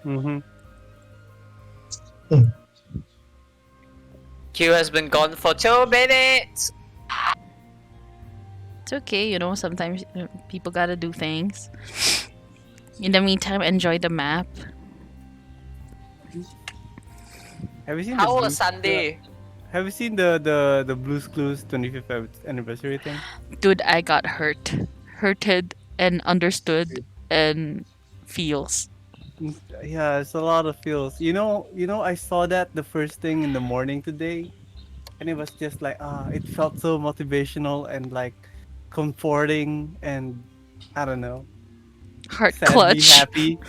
Mm-hmm. Hmm. Q has been gone for 2 minutes. It's okay, sometimes people gotta do things. In the meantime, enjoy the map. Have you seen the How was Blues? Sunday? Have you seen the Blues Clues 25th anniversary thing? Dude, I got hurted and understood and feels. Yeah, it's a lot of feels. I saw that the first thing in the morning today, and it was just like it felt so motivational and like comforting and I don't know, Heart sadly clutch. happy.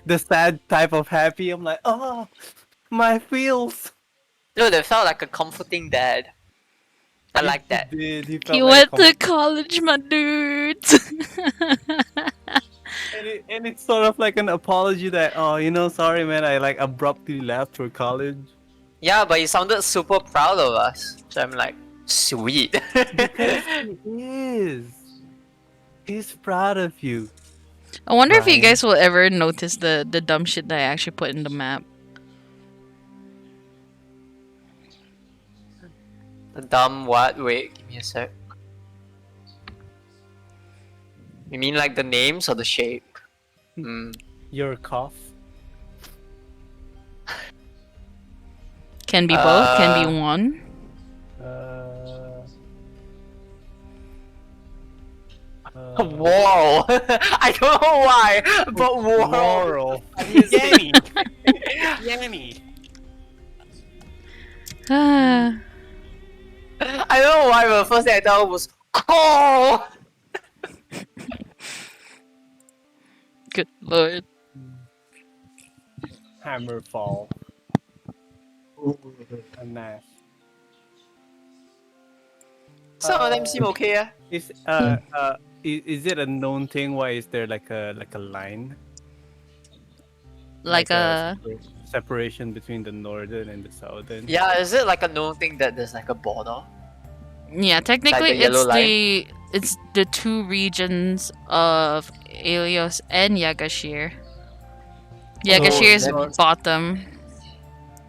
The sad type of happy. I'm like, my feels. Dude, it felt like a comforting dad. I It, like that. it did. He He felt like a went to comfort. college, my dudes. And it's sort of like an apology that sorry man, I like abruptly left for college. Yeah, but he sounded super proud of us. So I'm like, sweet. Because he is. He's proud of you, I wonder if you Brian. guys will ever notice the dumb shit that I actually put in the map. The dumb what? Wait, give me a sec. You mean like the names or the shape? Hmm. Your cough. Can be both, can be one. Uh, Whoa! I don't know why, but whoa! Laurel. Yanny! Yanny. Ah, I don't know why, but the first thing I thought was Cole! good lord. Hammerfall. Nice. Some of them seem okay, yeah. Is it a known thing? Why is there like a line, Like a separation between the northern and the southern? Yeah, is it like a known thing that there's like a border? yeah, technically Like the yellow it's the two regions of Aelios and Yagasheer. Yagasheer is north- bottom.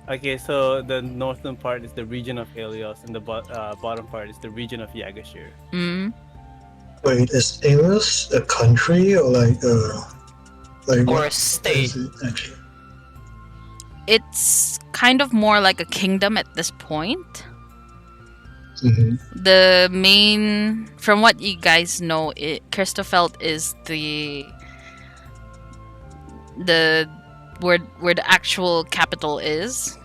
Okay, so the northern part is the region of Helios, and the bottom part is the region of Yagasheer. Mm. Wait, is Aros a country or like Or what a is state? it actually? It's kind of more like a kingdom at this point. Hmm. The main, from what you guys know, Christofelt is the where the actual capital is,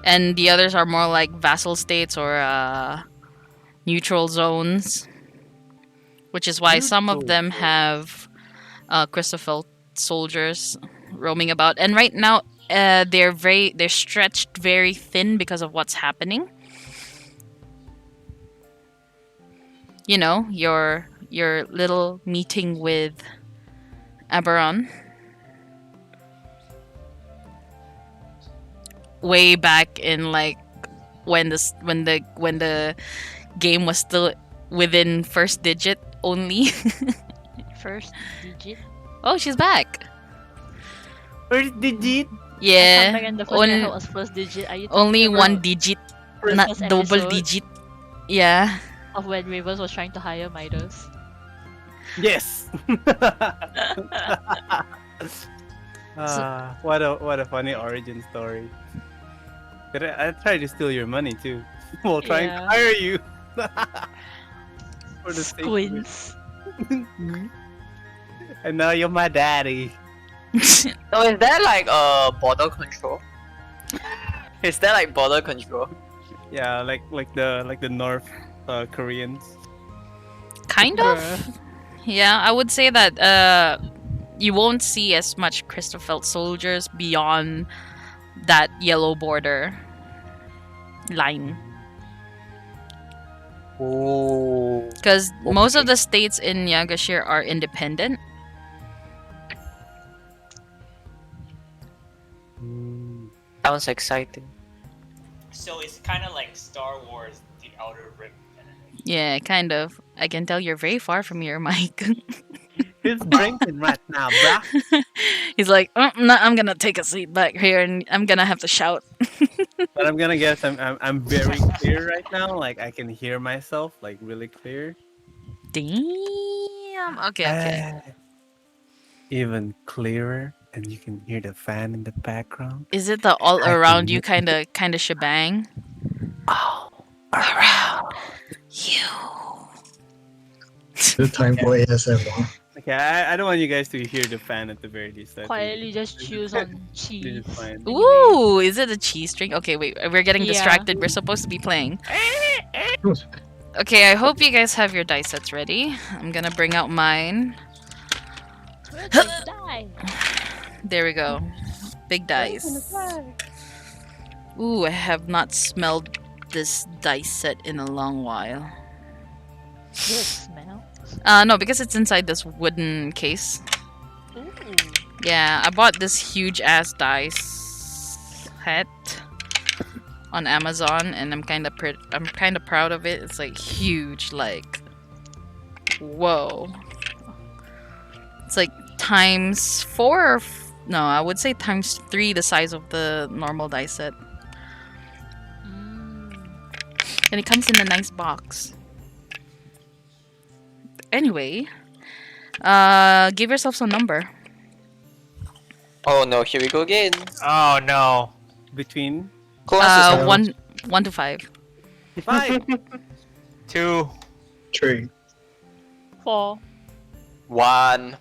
and the others are more like vassal states or neutral zones, which is why some of them have Christofelt soldiers roaming about. And right now, they're stretched very thin because of what's happening. You know, your little meeting with Aberon way back in like when the game was still within first digit only. First digit. Oh, she's back. First digit. Yeah, Back in the first one was first digit. Are you talking only about one digit, not Christmas double episode digit. Yeah. of when Ravens was trying to hire Midas? Yes. What a funny origin story. But I tried to steal your money too, while trying to Yeah. hire you. For the sake of it. Squints. And now you're my daddy. So is there like border control? Is there like border control? Yeah, like the North Koreans. Kind of. Yeah, I would say that you won't see as much Christofelt soldiers beyond that yellow border line. Oh. Because most of the states in Yagasheer are independent. Sounds exciting. So it's kind of like Star Wars: The Outer Rim. Yeah, kind of. I can tell you're very far from your mic. He's drinking right now, bruh. He's like, oh, no, I'm gonna take a seat back here and I'm gonna have to shout. But I'm gonna guess I'm very clear right now. Like I can hear myself like really clear. Damn. Okay. Even clearer, and you can hear the fan in the background. Is it the all I around you can kind of shebang? all Around you. The time for ASMR. Okay, I don't want you guys to hear the fan at the very least. I think Quietly just this is- chews on this cheese. is fine. Anyway. Ooh, is it a cheese string? Okay, wait, we're getting Yeah. distracted. We're supposed to be playing. Okay, I hope you guys have your dice sets ready. I'm gonna bring out mine. We're going to die. There we go. Big dice. Ooh, I have not smelled this dice set in a long while. Good smell. No, because it's inside this wooden case. Ooh. Yeah, I bought this huge ass dice set on Amazon, and I'm kind of proud of it. It's like huge, like whoa. It's like times 4 or no, I would say times 3 the size of the normal dice set, Mm. and it comes in a nice box. Anyway, give yourself some number. Oh no, here we go again. Oh no. Between Who wants to start? 1 to 5. 5. 2. 3. 4. 1.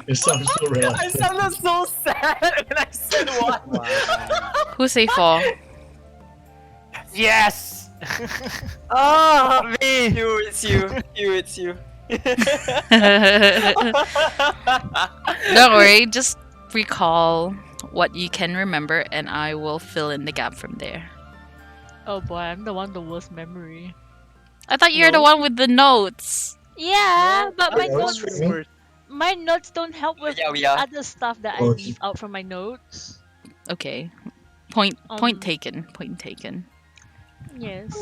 It sounds so real. I sounded so sad when I said 1. Wow. Who say 4? Yes. Ah, Me. you, it's you. It's you. Don't worry, just recall what you can remember, and I will fill in the gap from there. Oh boy, I'm the one with the worst memory. I thought you were the one with the notes. Yeah, but my Oh, notes, that's true. my notes don't help with Yeah, we the are. other stuff that I Oh, leave out from my notes. Okay. Point Um, taken. Point taken. Yes.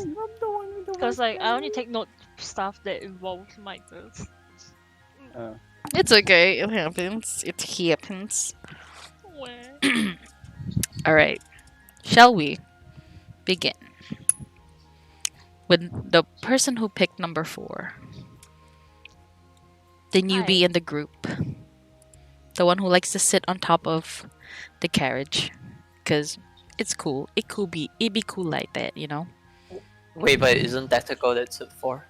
Because like I only take note stuff that involves my notes. It's okay. It happens. It happens. Where? All right. Shall we begin with the person who picked number 4? The newbie Hi. in the group. The one who likes to sit on top of the carriage. Because it's cool. It'd be cool like that, you know? Wait, but isn't that the goal that's it for?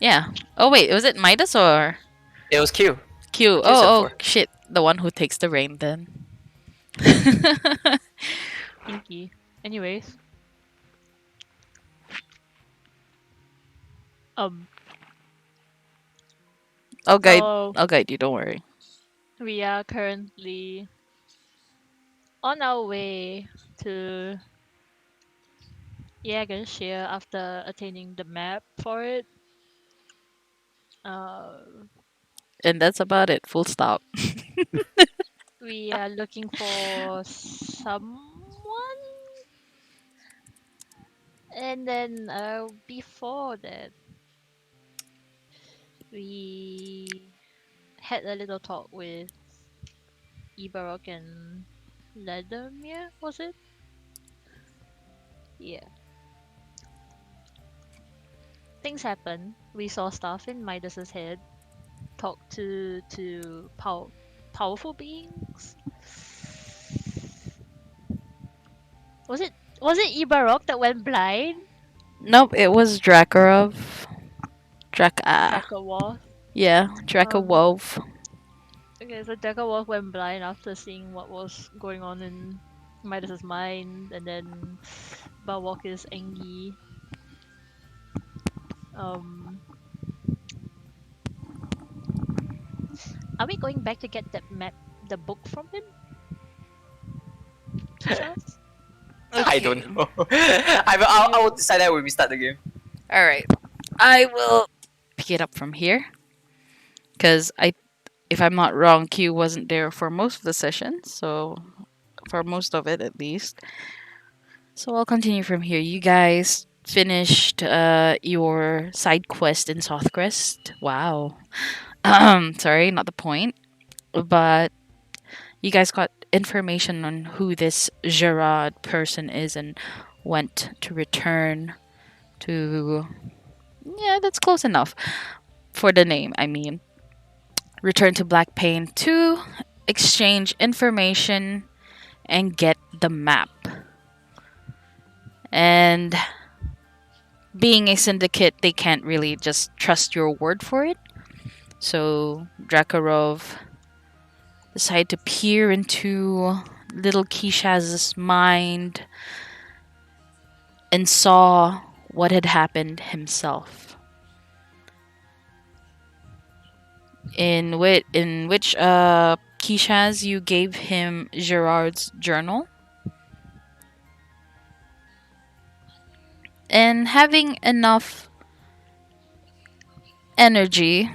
Yeah. Oh, wait. Was it Midas or It was Q. Q? Q said Oh, 4. shit. The one who takes the reign then. Pinky. Anyways. I'll guide. So I'll guide you. Don't worry. we are currently on our way to Yagasheer after attaining the map for it. And that's about it. Full stop. We are looking for someone, and then before that, we had a little talk with Ibarok and Ladamir, was it? Yeah. Things happen. We saw stuff in Midas's head. Talked to powerful beings. Was it Ibarok that went blind? Nope. It was Drakarov. Draka. Drakawoth. Yeah. Drakawov. Okay, so Drakawoth went blind after seeing what was going on in Midas's mind, and then Bawok is angry. Are we going back to get that map, the book from him? Just? I don't know. I will decide that when we start the game. All right. I will pick it up from here. Because if I'm not wrong, Q wasn't there for most of the session. So, for most of it at least. So I'll continue from here. You guys finished your side quest in Southcrest. Wow. Sorry, not the point. But you guys got information on who this Gerard person is and went to return to. Yeah, that's close enough for the name, I mean. Return to Blackpain to exchange information and get the map. And being a syndicate, they can't really just trust your word for it. So Drakarov decided to peer into little Kishaz's mind and saw what had happened himself. In which Kishaz, you gave him Gerard's journal. And having enough energy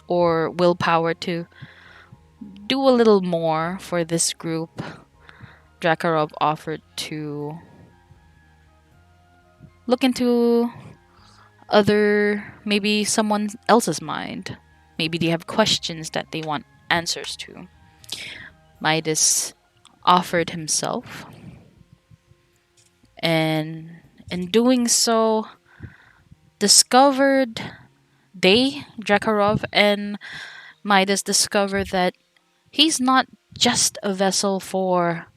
or willpower to do a little more for this group, Drakarov offered to look into maybe someone else's mind. Maybe they have questions that they want answers to. Midas offered himself, and in doing so, Drakarov and Midas discovered that he's not just a vessel for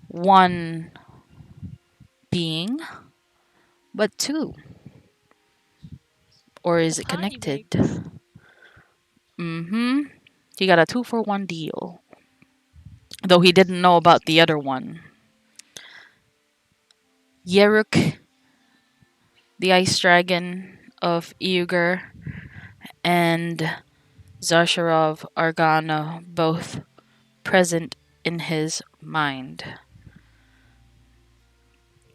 one being, but two. Or is it Tiny connected? mix. Mm-hmm. He got a 2-for-1 deal. Though he didn't know about the other one. Yeruk, the ice dragon of Eugr, and Zasharov Argana, both present in his mind.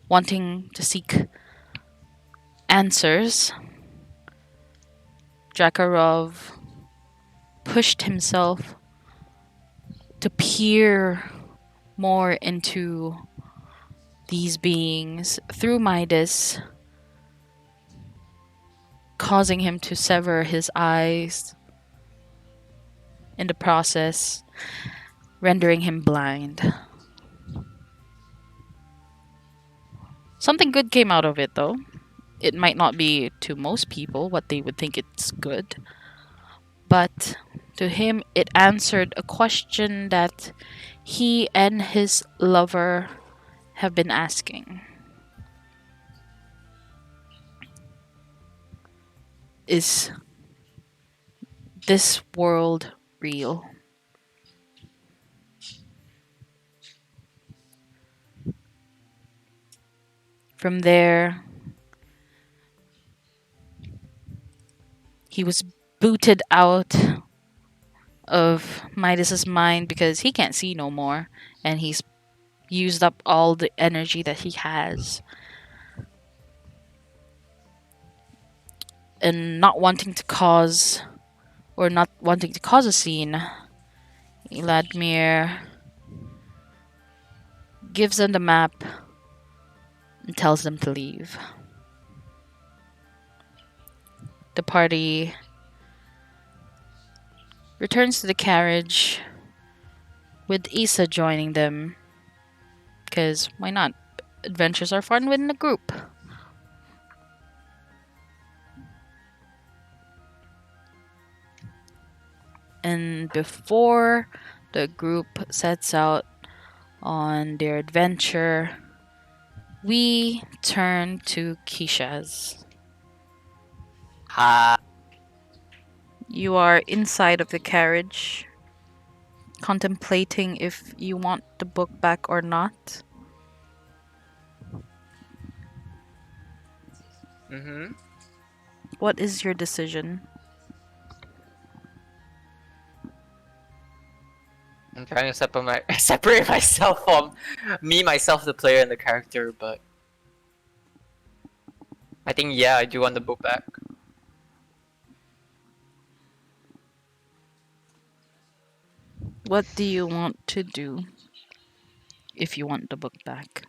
Wanting to seek answers, Drakarov pushed himself to peer more into these beings through Midas, causing him to sever his eyes in the process, rendering him blind. Something good came out of it, though. It might not be to most people what they would think it's good, but to him it answered a question that he and his lover have been asking. Is this world real? From there, he was booted out of Midas's mind because he can't see no more, and he's used up all the energy that he has. And not wanting to cause a scene, Eladmir gives them the map and tells them to leave. The party returns to the carriage with Issa joining them, because why not? Adventures are fun within a group. And before the group sets out on their adventure, we turn to Kishaz. Ha. You are inside of the carriage, contemplating if you want the book back or not. Mm-hmm. What is your decision? I'm trying to separate myself from myself, the player, and the character, but I think yeah, I do want the book back. What do you want to do if you want the book back?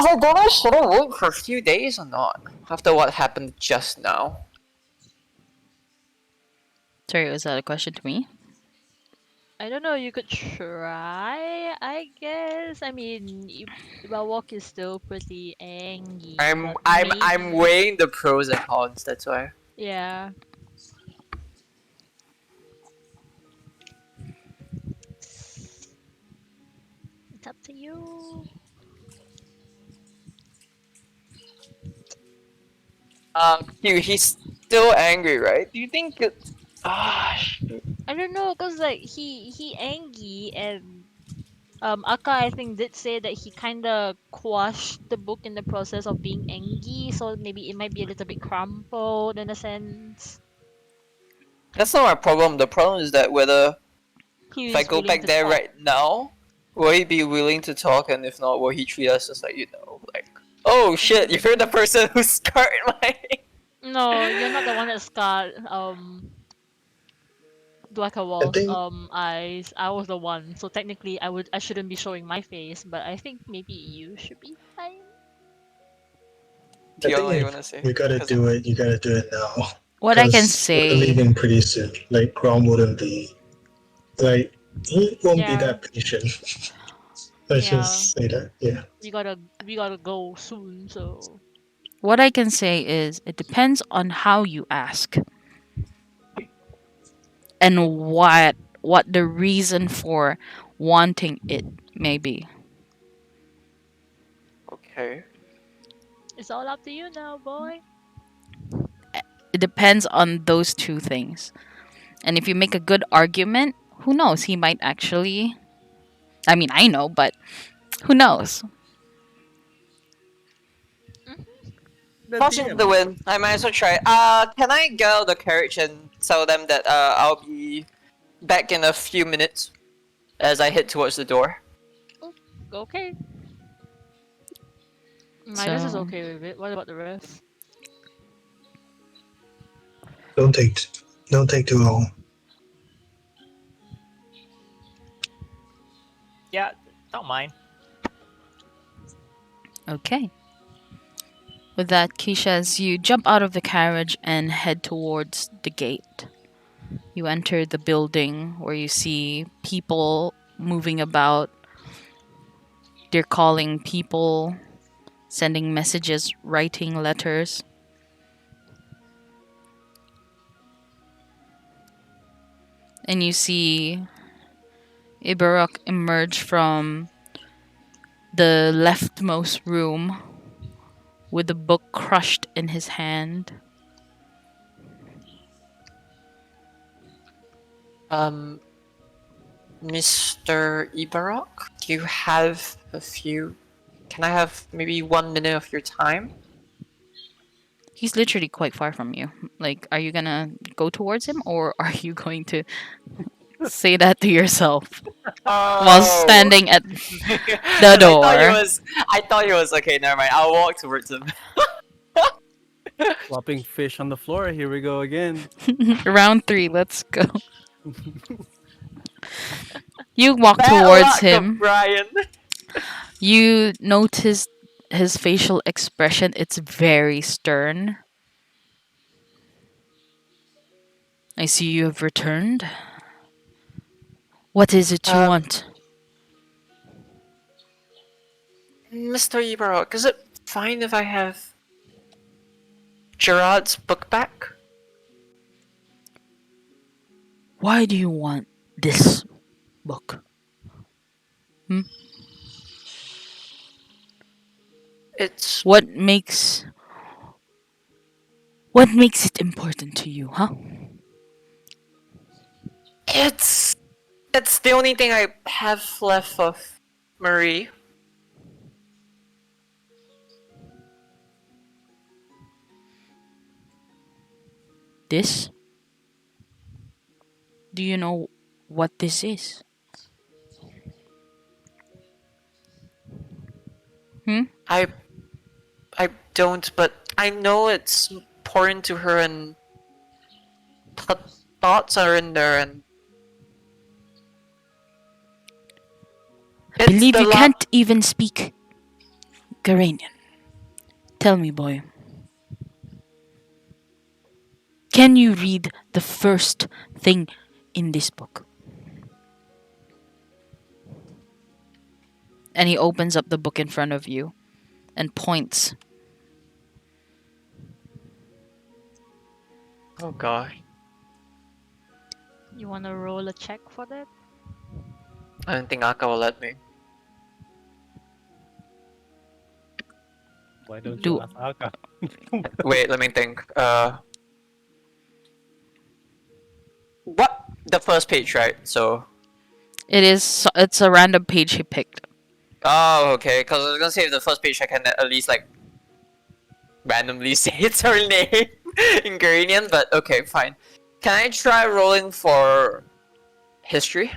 I don't know, should I wait for a few days or not? After what happened just now. Sorry, was that a question to me? I don't know. You could try. I guess. I mean, Walk is still pretty angry. I'm but I'm I'm maybe- weighing the pros and cons, that's why. Yeah. It's up to you. He's still angry, right? Do you think it... shit. I don't know, cause like he angry and Aka I think did say that he kind of quashed the book in the process of being angry, so maybe it might be a little bit crumpled in a sense. That's not my problem. The problem is that whether He if I is go willing back to there talk. right now, will he be willing to talk? And if not, will he treat us as like, like, oh shit, you're the person who scarred my... No, you're not the one that scarred Dwaka I Wall's think eyes. I was the one, so technically I shouldn't be showing my face, but I think maybe you should be fine. I Fiona, you think wanna say? if you gotta 'Cause do it, you gotta do it now. What I can Because we're say, leaving pretty soon. Like Grom wouldn't be like he won't be Yeah. that patient. Let's Yeah. just say that. Yeah. We gotta go soon, so what I can say is it depends on how you ask and what the reason for wanting it may be. Okay. it's all up to you now, boy. It depends on those two things. And if you make a good argument, who knows? He might actually. I mean, I know, but who knows? The Caution to the DM. wind. I might as well try. Can I get out of the carriage and tell them that I'll be back in a few minutes as I head towards the door? Okay. Midas is So- okay with it. What about the rest? Don't take too long. Yeah, don't mind. Okay. With that, Keisha, as you jump out of the carriage and head towards the gate, you enter the building where you see people moving about. They're calling people, sending messages, writing letters. And you see Ibarok emerge from the leftmost room with a book crushed in his hand. Mr. Ibarok, do you have a few... Can I have maybe 1 minute of your time? He's literally quite far from you. Like, are you gonna go towards him or are you going to say that to yourself while standing at the door? I thought he was okay, never mind. I'll walk towards him. Flopping fish on the floor. Here we go again. Round 3, let's go. You walk Bad towards luck, him. Brian. You notice his facial expression. It's very stern. I see you have returned. What is it you want? Mr. Ibarok, is it fine if I have Gerard's book back? Why do you want this book? It's... What makes it important to you, huh? It's the only thing I have left of Marie. This? Do you know what this is? I don't, but I know it's important to her, and thoughts are in there, and I believe you can't even speak. Garanian, tell me, boy, can you read the first thing in this book? And he opens up the book in front of you and points. Oh gosh. You wanna roll a check for that? I don't think Aka will let me. Why don't you Do ask Aka? Wait, let me think. What? The first page, right? So. it's a random page he picked. Oh, okay. Because I was gonna say the first page I can at least like randomly say its her name in Garanian, but okay, fine. Can I try rolling for history?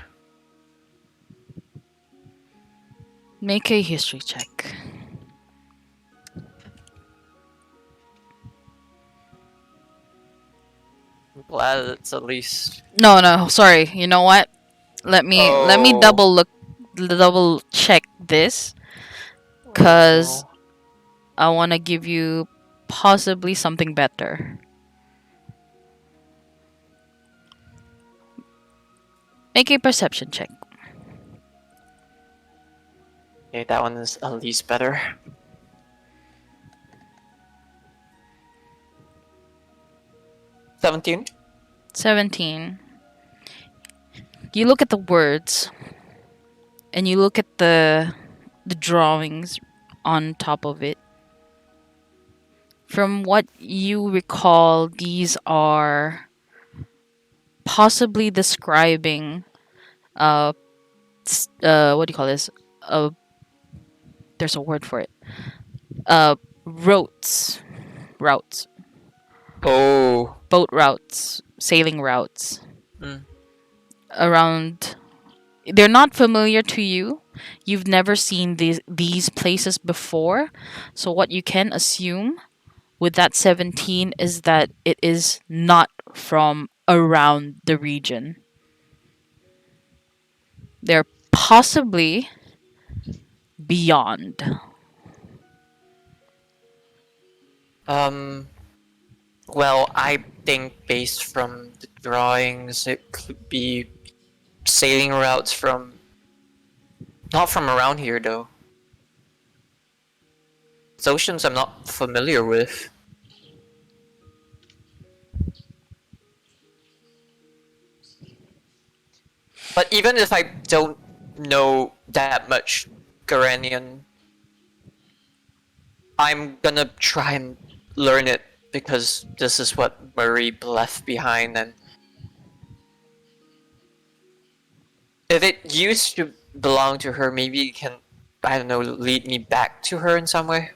Make a history check. Glad it's at least. No, sorry. You know what? Let me Oh. double check this Oh cuz no. I want to give you possibly something better. Make a perception check. Okay, that one is at least better. 17. 17. You look at the words and you look at the drawings on top of it. From what you recall, these are possibly describing what do you call this? Uh there's a word for it. Routes, routes, Oh. boat routes, sailing routes Mm. around. They're not familiar to you. You've never seen these places before. So what you can assume with that 17 is that it is not from around the region. They're possibly beyond. Um. Well, I think based from the drawings, it could be sailing routes from not from around here though. It's oceans I'm not familiar with. But even if I don't know that much Garanian, I'm gonna try and learn it because this is what Marie left behind, and if it used to belong to her, maybe it can, I don't know, lead me back to her in some way.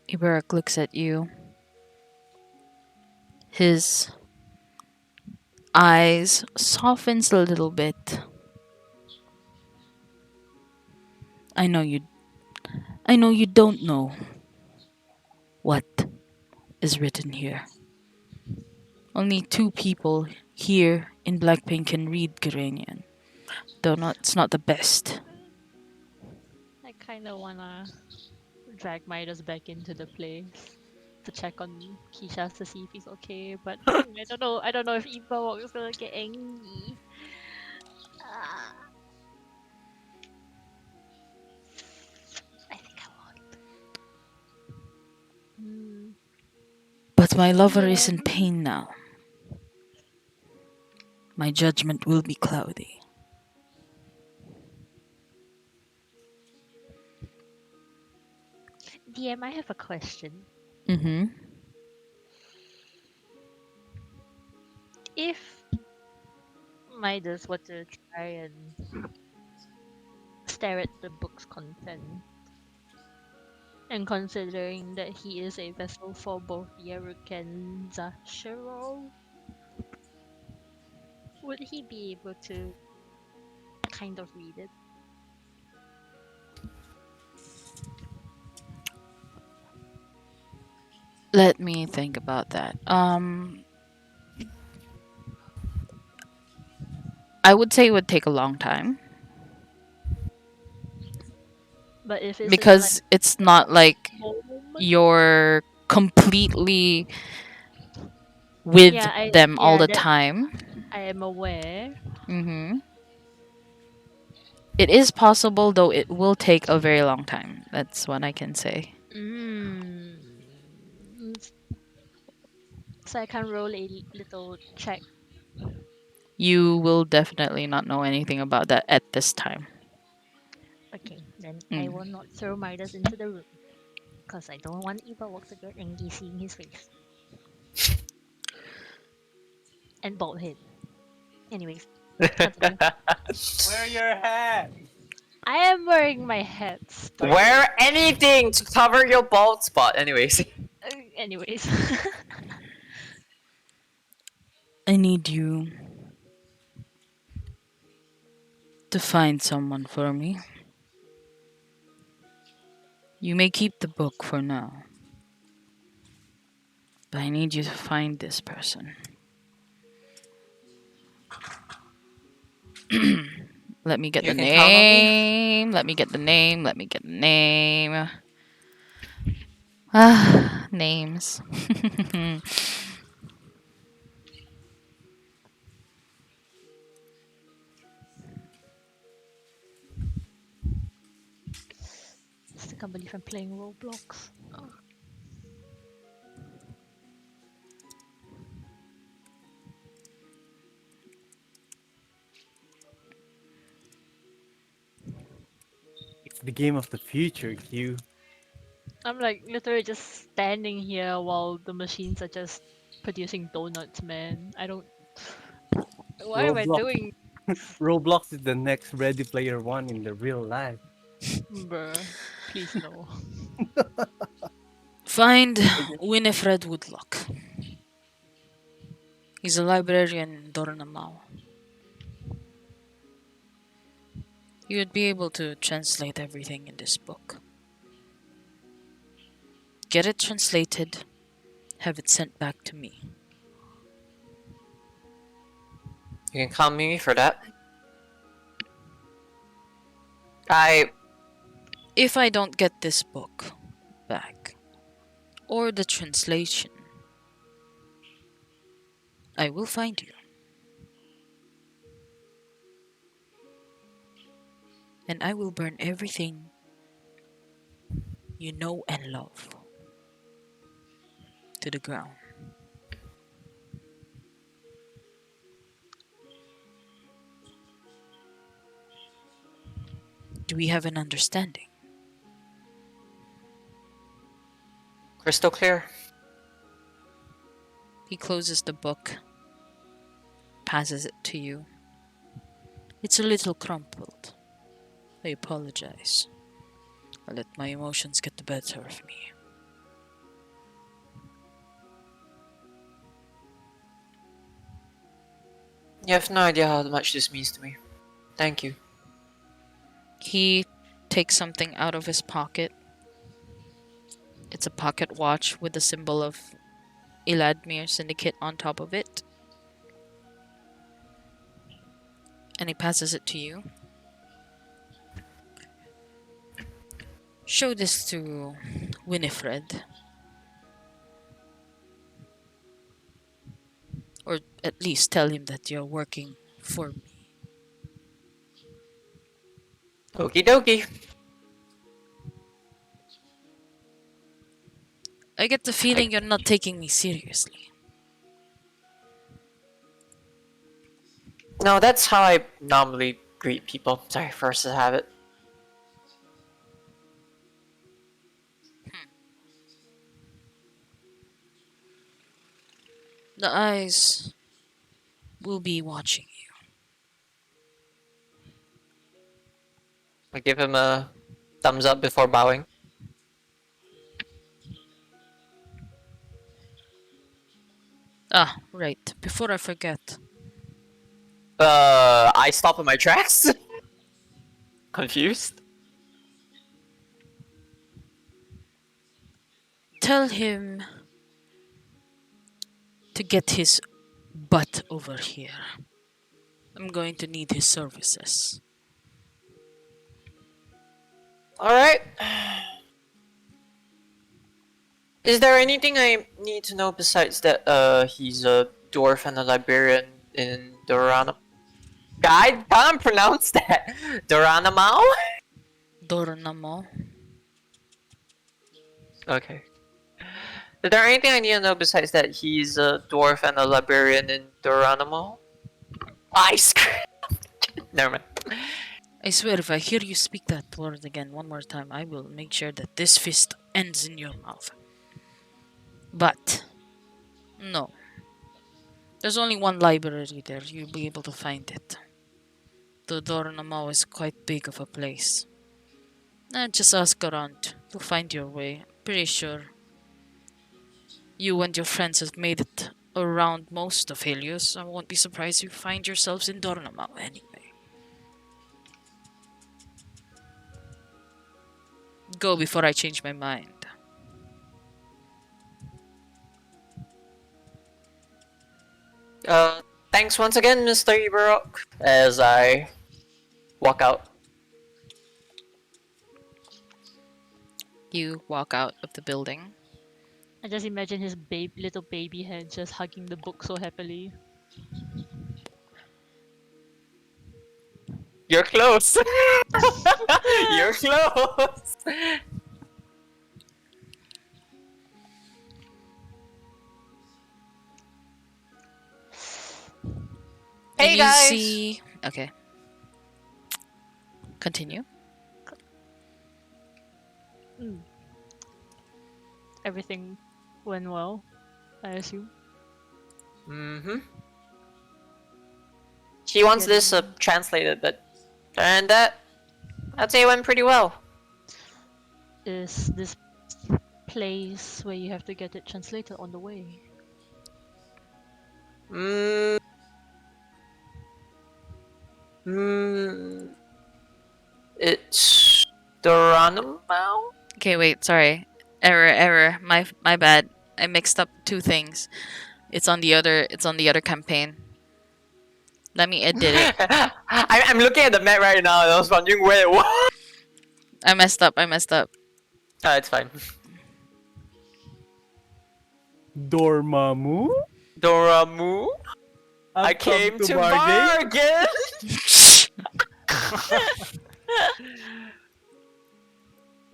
Ibarak looks at you. His eyes softens a little bit. I know you I know you don't know what is written here. Only two people here in Blackpink can read Garanian. Though not it's not the best. I kind of wanna drag Midas back into the place to check on Keisha to see if he's okay. But I don't know. I don't know if Eva is gonna get angry. Ah, I think I won't. Hmm. But my lover is in DM. pain now. My judgment will be cloudy. DM, I have a question. Mm-hmm. If Midas were to try and stare at the book's content, and considering that he is a vessel for both Yaruk and Zashiro, would he be able to kind of read it? Let me think about that. I would say it would take a long time. But if it's in like because it's not like moment, you're completely with them all yeah, the that time. I am aware. Mm-hmm. It is possible, though it will take a very long time. That's what I can say. Mm. So I can roll a little check. You will definitely not know anything about that at this time. Okay, then I Mm. will not throw Midas into the room. Because I don't want Eva to get angry seeing his face. And bald head. Anyways, continue. Wear your hat. I am wearing my hat, stupid. Wear anything to cover your bald spot. Anyways. Anyways. I need you to find someone for me. You may keep the book for now, but I need you to find this person. Let me get You the can count on me. name. Let me get the name. Let me get the name. Ah, names. Still can't believe I'm playing Roblox. Oh. It's the game of the future, Q. I'm like literally just standing here while the machines are just producing donuts, man. I don't. What am I Roblox. doing? Roblox is the next Ready Player One in the real life. Bruh. Please no. Find I guess Winifred Woodlock. He's a librarian in Dornamau. He would be able to translate everything in this book. Get it translated, have it sent back to me. You can count on me for that. I If I don't get this book back, or the translation, I will find you. And I will burn everything you know and love to the ground. Do we have an understanding? crystal clear. He closes the book, passes it to you. It's a little crumpled. I apologize. I let my emotions get the better of me. You have no idea how much this means to me. Thank you. He takes something out of his pocket. It's a pocket watch with the symbol of Eladmir Syndicate on top of it. And he passes it to you. Show this to Winifred. Or at least tell him that you're working for me. Okie dokie. I get the feeling you're not taking me seriously. No, that's how I normally greet people. Sorry, first to have it. The eyes will be watching you. I give him a thumbs up before bowing. Ah, right. Before I forget, I stop in my tracks. Confused. tell him to get his butt over here. I'm going to need his services. Alright. Is there anything I need to know besides that he's a dwarf and a librarian in Doranam? I can't pronounce that. Doranamau? Dornamo. Okay. Is there anything I need to know besides that he's a dwarf and a librarian in Doranamo? Ice cream! Never mind. I swear, if I hear you speak that word again one more time, I will make sure that this fist ends in your mouth. But, no. There's only one library there. You'll be able to find it. The Dornamo is quite big of a place. Just ask around. You'll find your way. Pretty sure you and your friends have made it around most of Helios. I won't be surprised if you find yourselves in Dornamo anyway. Go before I change my mind. Thanks once again, Mr. Ibarok, as I walk out. You walk out of the building. I just imagine his little baby hand just hugging the book so happily. You're close! You're close! Hey And you guys! see. Okay. Continue. Everything went well, I assume. Mm-hmm. She wants this translated, but and that I'd say it went pretty well. Is this place where you have to get it translated on the way? Mm. Mm. It's Doranamau? Okay, wait, sorry. Error. My bad. I mixed up two things. It's on the other campaign. Let me edit it. I'm looking at the map right now and I was wondering where it was. I messed up. It's fine. Dormammu? Doramu? I I've come came to bargain. bargain!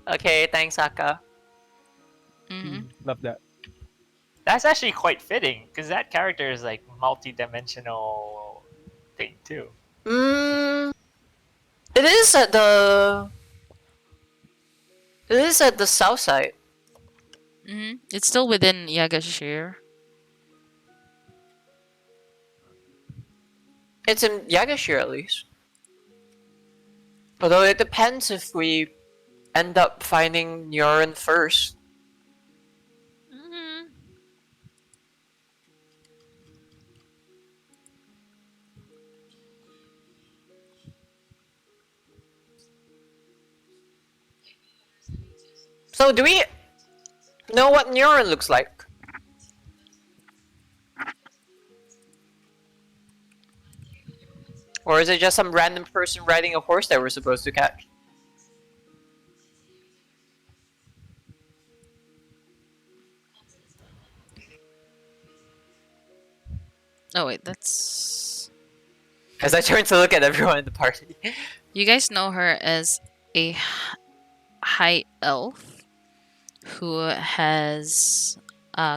Okay, thanks, Aka. Mm-hmm. Love that. That's actually quite fitting, because that character is like multi-dimensional thing too. It is at the... It is at the south side. Mm-hmm. It's still within Yagasheer. It's in Yagasheer at least. Although it depends if we end up finding Nyorin first. Mm-hmm. So do we know what Nyorin looks like? Or is it just some random person riding a horse that we're supposed to catch? Oh wait, that's. As I turn to look at everyone in the party. You guys know her as a high elf who has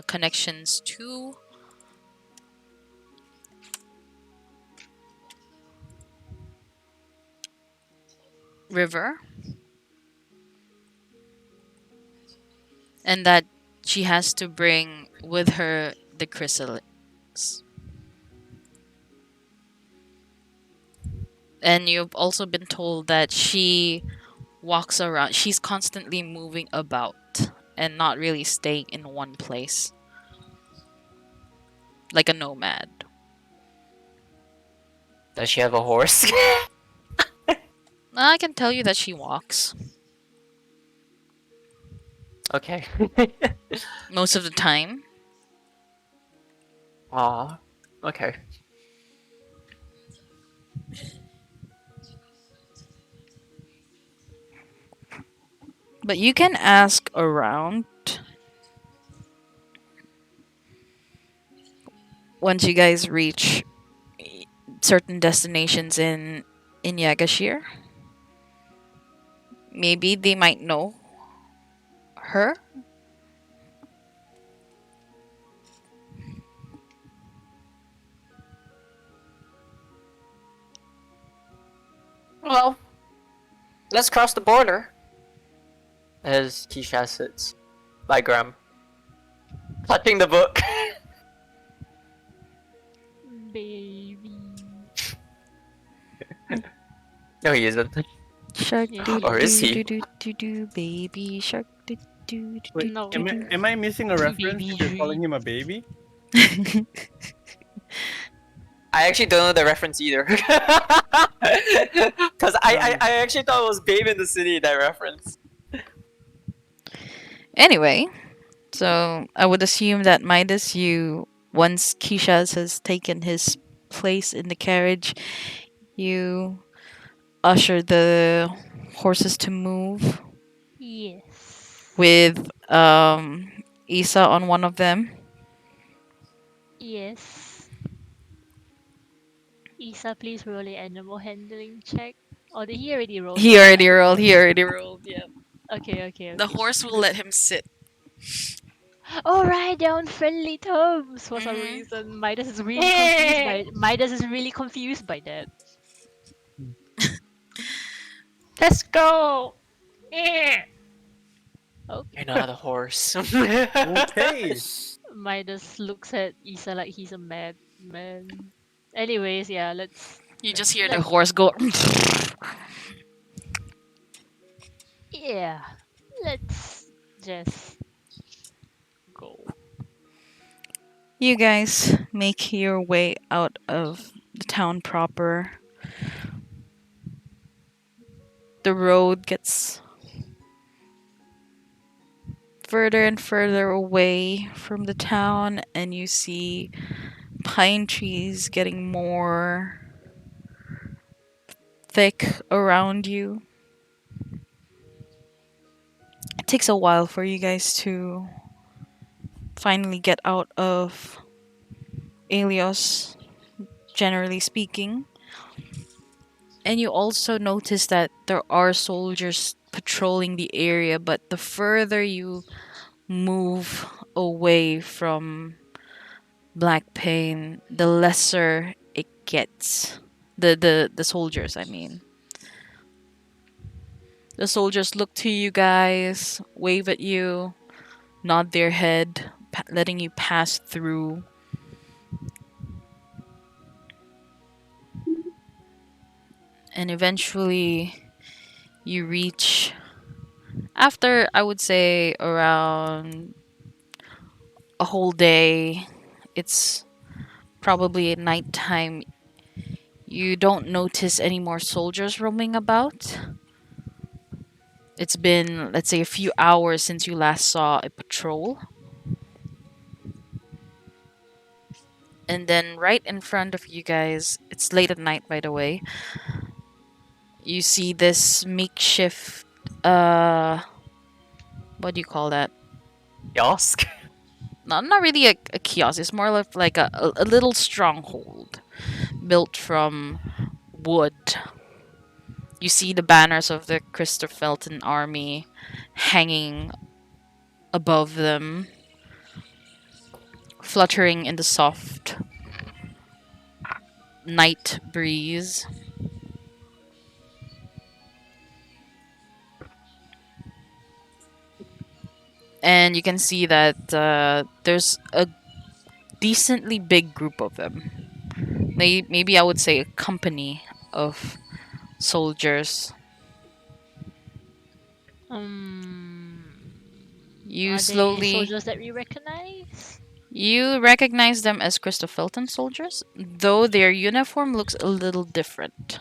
connections to River, and that she has to bring with her the chrysalids. And you've also been told that she walks around. She's constantly moving about and not really staying in one place. Like a nomad. Does she have a horse? I can tell you that she walks Okay. most of the time. Aw. Okay. But you can ask around once you guys reach certain destinations in Yagasheer. Maybe they might know her. Well, let's cross the border. As Keisha sits by Graham, touching the book. Baby. No, he isn't. Shark Yes, do he Or is is. do he? do do do do baby shark do do do Wait, do No. do am I missing a reference Baby if you're calling dream. him a baby? do. I actually don't know the reference either. Because I actually thought it was Babe in the City, that reference. Anyway, so I would assume that Midas, you once Keisha has taken his place in the carriage, you usher the horses to move Yes. with Isa on one of them. Yes. Isa, please roll a animal handling check. Or did he already roll He that? I already rolled. forgot. He already rolled. Yeah. Okay, okay, The okay. horse will let him sit. All right, they're on friendly terms for some Hmm. reason. Midas is really confused by that. Let's go. Okay. You're not a horse. Okay. Midas looks at Isa like he's a madman. Anyways, yeah, You just hear the let horse go. yeah, let's just go. You guys make your way out of the town proper. The road gets further and further away from the town, and you see pine trees getting more thick around you. It takes a while for you guys to finally get out of Aelios, generally speaking. And you also notice that there are soldiers patrolling the area, but the further you move away from Black Pain, the lesser it gets. The soldiers, I mean. The soldiers look to you guys, wave at you, nod their head, letting you pass through. And eventually you reach, after I would say around a whole day, it's probably at nighttime. You don't notice any more soldiers roaming about. It's been, let's say, a few hours since you last saw a patrol. And then right in front of you guys, it's late at night by the way, you see this makeshift, uh, what do you call that? Yosk. Not really a kiosk, it's more like a little stronghold built from wood. You see the banners of the Christophelton army hanging above them, fluttering in the soft night breeze. And you can see that there's a decently big group of them. Maybe I would say a company of soldiers. You Are they slowly soldiers that we recognize? you recognize them as Christophelton soldiers, though their uniform looks a little different.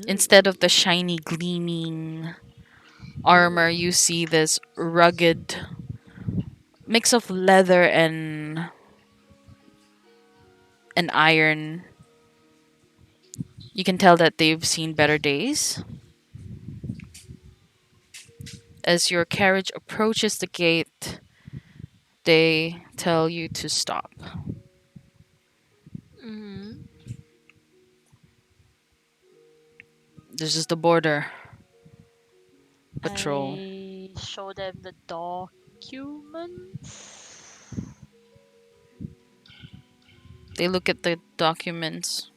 Instead of Ooh. the shiny gleaming armor, you see this rugged mix of leather and iron. You can tell that they've seen better days. As your carriage approaches the gate, they tell you to stop. Mm-hmm. This is the border patrol. I show them the documents. They look at the documents.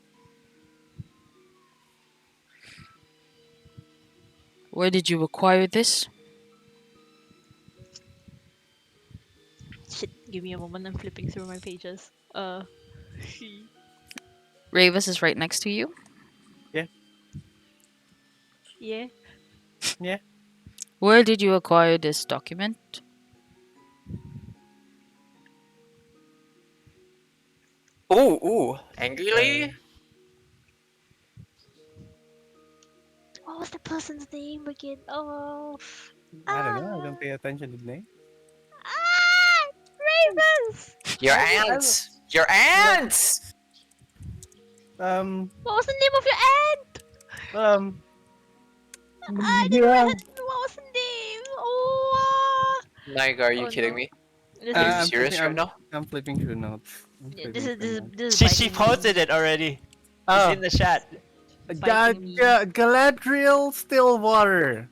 Where did you acquire this? Shit, give me a moment. I'm flipping through my pages. Ravis is right next to you. Yeah. Yeah. Where did you acquire this document? Ooh, angry lady? What was the person's name again? Oh. I don't know. I Ah. don't pay attention to the name. Ah. Ravens. Your I aunt! Your like aunt! um What was the name of your aunt? um I didn't write yeah. her. What was the name? Oh. Nigga, are you Oh kidding no. me? This Are you is I'm flipping. serious right now? I'm flipping through notes. I'm yeah, flipping through notes. this is She biting posted me. it already. It's Oh, in the chat. Biting me. Galadriel Stillwater.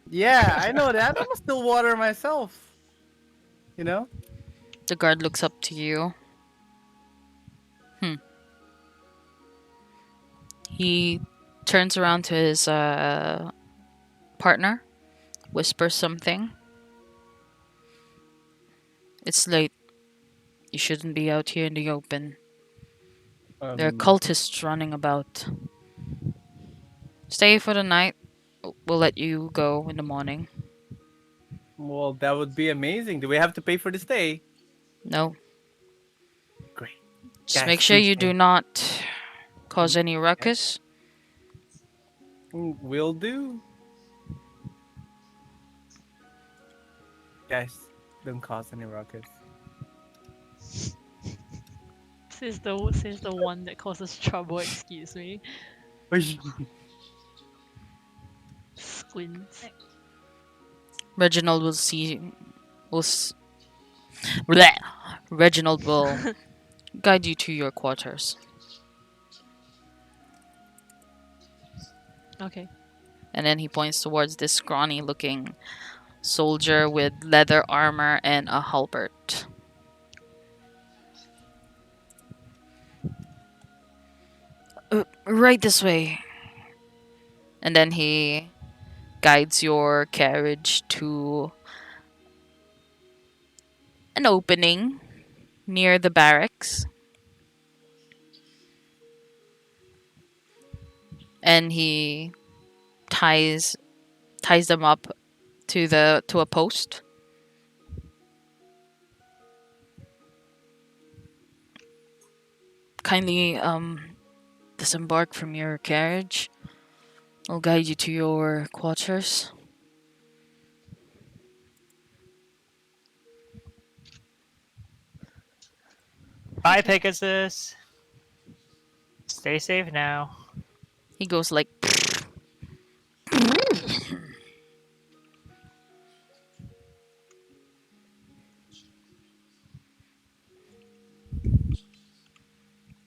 Yeah, I know that. I'm a Stillwater myself. You know. The guard looks up to you. He turns around to his partner, whispers something. It's late. You shouldn't be out here in the open. There are Um. cultists running about. Stay for the night. We'll let you go in the morning. Well, that would be amazing. Do we have to pay for the stay? No, Great, just guys. make sure Free you do stay. not cause any Okay. ruckus. Will do. Guys, don't cause any ruckus. Says the one that causes trouble. Excuse me. Squints. Reginald will see. Will. Bleh. Reginald will guide you to your quarters. Okay. And then he points towards this scrawny looking soldier with leather armor and a halberd. Right this way. And then he guides your carriage to an opening near the barracks. And he ties them up to a post. Kindly disembark from your carriage. I'll guide you to your quarters. Bye, Pegasus. Stay safe now. He goes like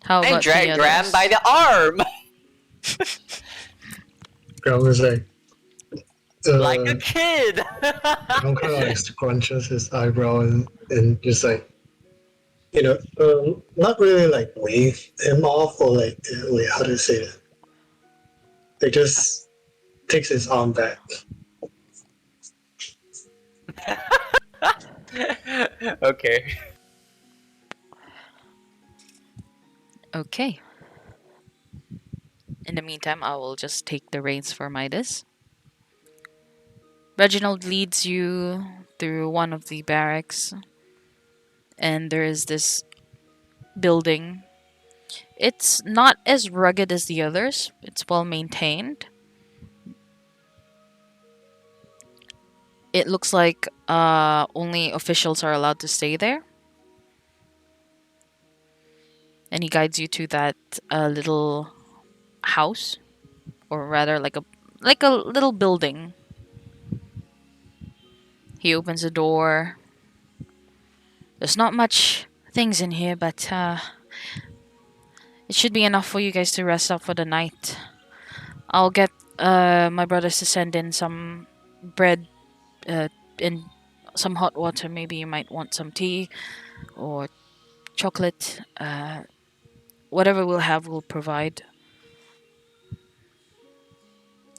how I about the dragged Ram by others? the arm! Graham was like, Like a kid! Graham kind of like scrunches his eyebrow and just like, not really like wave him off or like, wait, how do you say that? It just takes his arm back. Okay. Okay. In the meantime, I will just take the reins for Midas. Reginald leads you through one of the barracks, and there is this building. It's not as rugged as the others, it's well maintained. It looks like only officials are allowed to stay there. And he guides you to that little house, or rather like a little building. He opens the door. There's not much things in here, but it should be enough for you guys to rest up for the night. I'll get my brothers to send in some bread and some hot water. Maybe you might want some tea or chocolate. Whatever we'll have, we'll provide.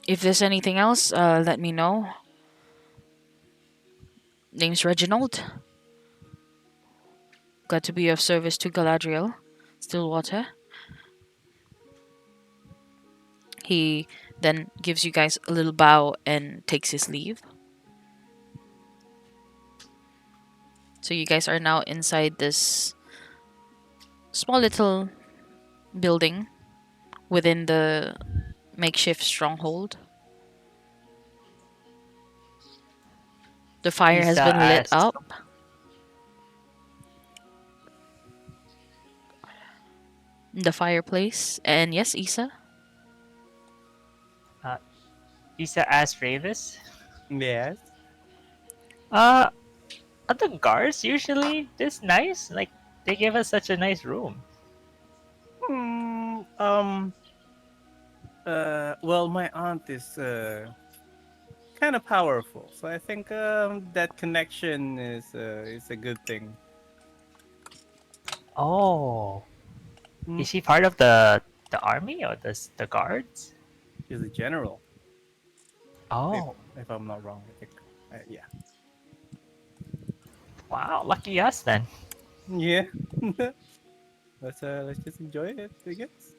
If there's anything else, let me know. Name's Reginald. Glad to be of service to Galadriel. Stillwater. He then gives you guys a little bow and takes his leave. So you guys are now inside this small little building within the makeshift stronghold. The fire has Isa been lit asks, up. The fireplace. And yes, Isa. Isa asks Ravis, Yes. uh, are the guards usually this nice? Like, they give us such a nice room. Hmm. Well, my aunt is kind of powerful, so I think that connection is a good thing. Oh, Hmm. is she part of the army or the guards? She's a general, if Oh, if I'm not wrong. I think. Yeah. wow, lucky us then. Yeah. Let's just enjoy it, I guess.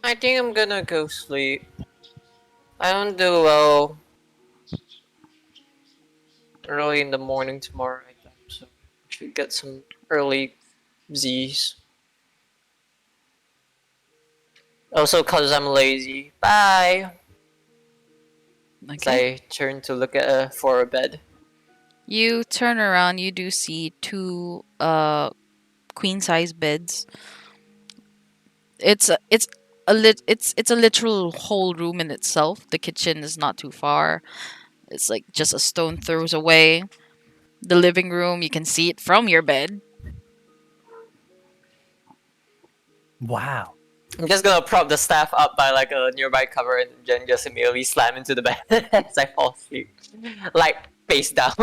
I think I'm gonna go sleep. I don't do well early in the morning tomorrow night, so I should get some early Z's. Also, cause I'm lazy. Bye. As Okay. I turn to look at for a bed. You turn around, you do see two queen size beds. It's a literal whole room in itself. The kitchen is not too far. It's like just a stone throws away. The living room, you can see it from your bed. Wow. I'm just gonna prop the staff up by like a nearby cover and then just immediately slam into the bed as I fall asleep. Like face down.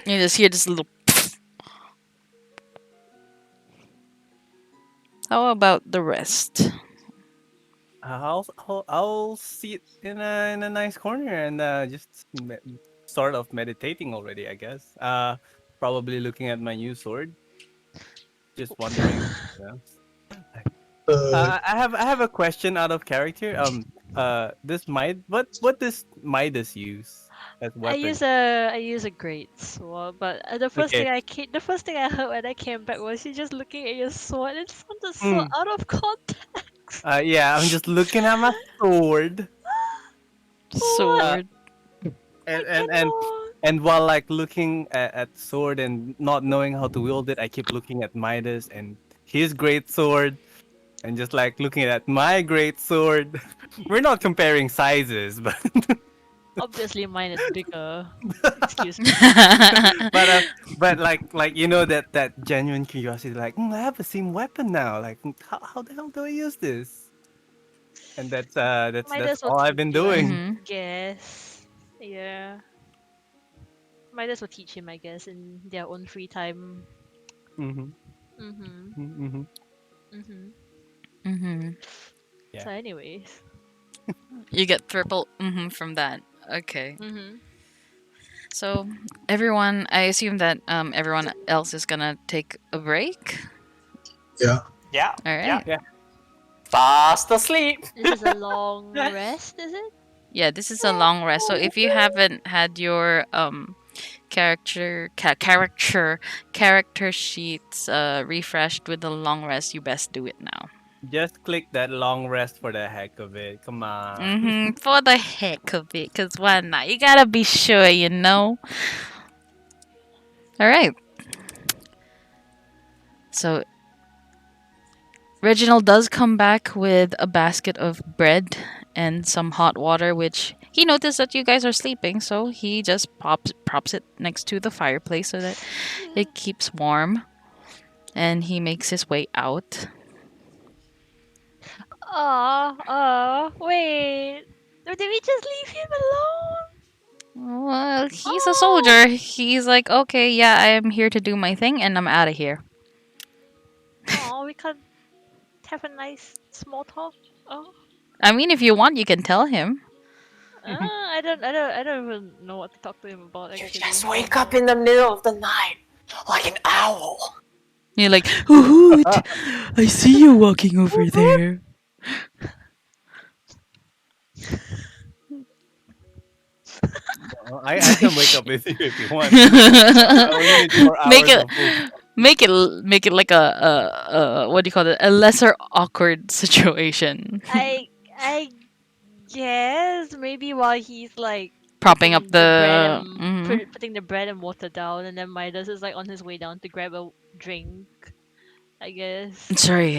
You just hear this little. How about the rest? I'll sit in a nice corner and just sort of meditating already, I guess. Probably looking at my new sword. Just wondering. Yeah. Uh, I have a question out of character. This what does Midas use as weapon? I use a great sword, but Okay. the first thing I heard when I came back was you just looking at your sword. It sounded so Mm. out of context. Yeah, I'm just looking at my sword. What? Uh, Sword. I and and and cannot. and while like looking at the sword and not knowing how to wield it, I keep looking at Midas and his great sword, and just like looking at my great sword. We're not comparing sizes, but Obviously, mine is bigger. Excuse me. but like you know that genuine curiosity, like I have the same weapon now. Like how the hell do I use this? And Might that's as well all I've teach been him, I doing. Mm-hmm. guess. Yeah. Might as well teach him, I guess, in their own free time. Mm-hmm. Mhm. Mm-hmm. Mhm. Mm-hmm. Yeah. So, anyways. You get triple from that. Okay. Mhm. So everyone, I assume that everyone else is gonna take a break. yeah. Yeah, All yeah. right. Yeah. Fast asleep. This is a long rest, is it? Yeah, this is a long rest. So if you haven't had your character sheets refreshed with the long rest, you best do it now. Just click that long rest for the heck of it. Come on. For the heck of it, cause why not? You gotta be sure, you know. All right. So Reginald does come back with a basket of bread and some hot water, which he noticed that you guys are sleeping, so he just props it next to the fireplace so that it keeps warm. And he makes his way out. Wait. Did we just leave him alone? Well, he's a Oh, soldier. He's like, okay, yeah, I am here to do my thing, and I'm out of here. we can't have a nice small talk. Oh, I mean, if you want, you can tell him. I don't even know what to talk to him about You actually. just wake up in the middle of the night like an owl. You're like, Hoot, I see you walking over there. I can wake up with you if you want. I only need 4 hours make it of full. make it like a what do you call it, a lesser awkward situation. I guess maybe while he's like Propping up the putting the bread and water down, and then Midas is like on his way down to grab a drink. I guess. sorry,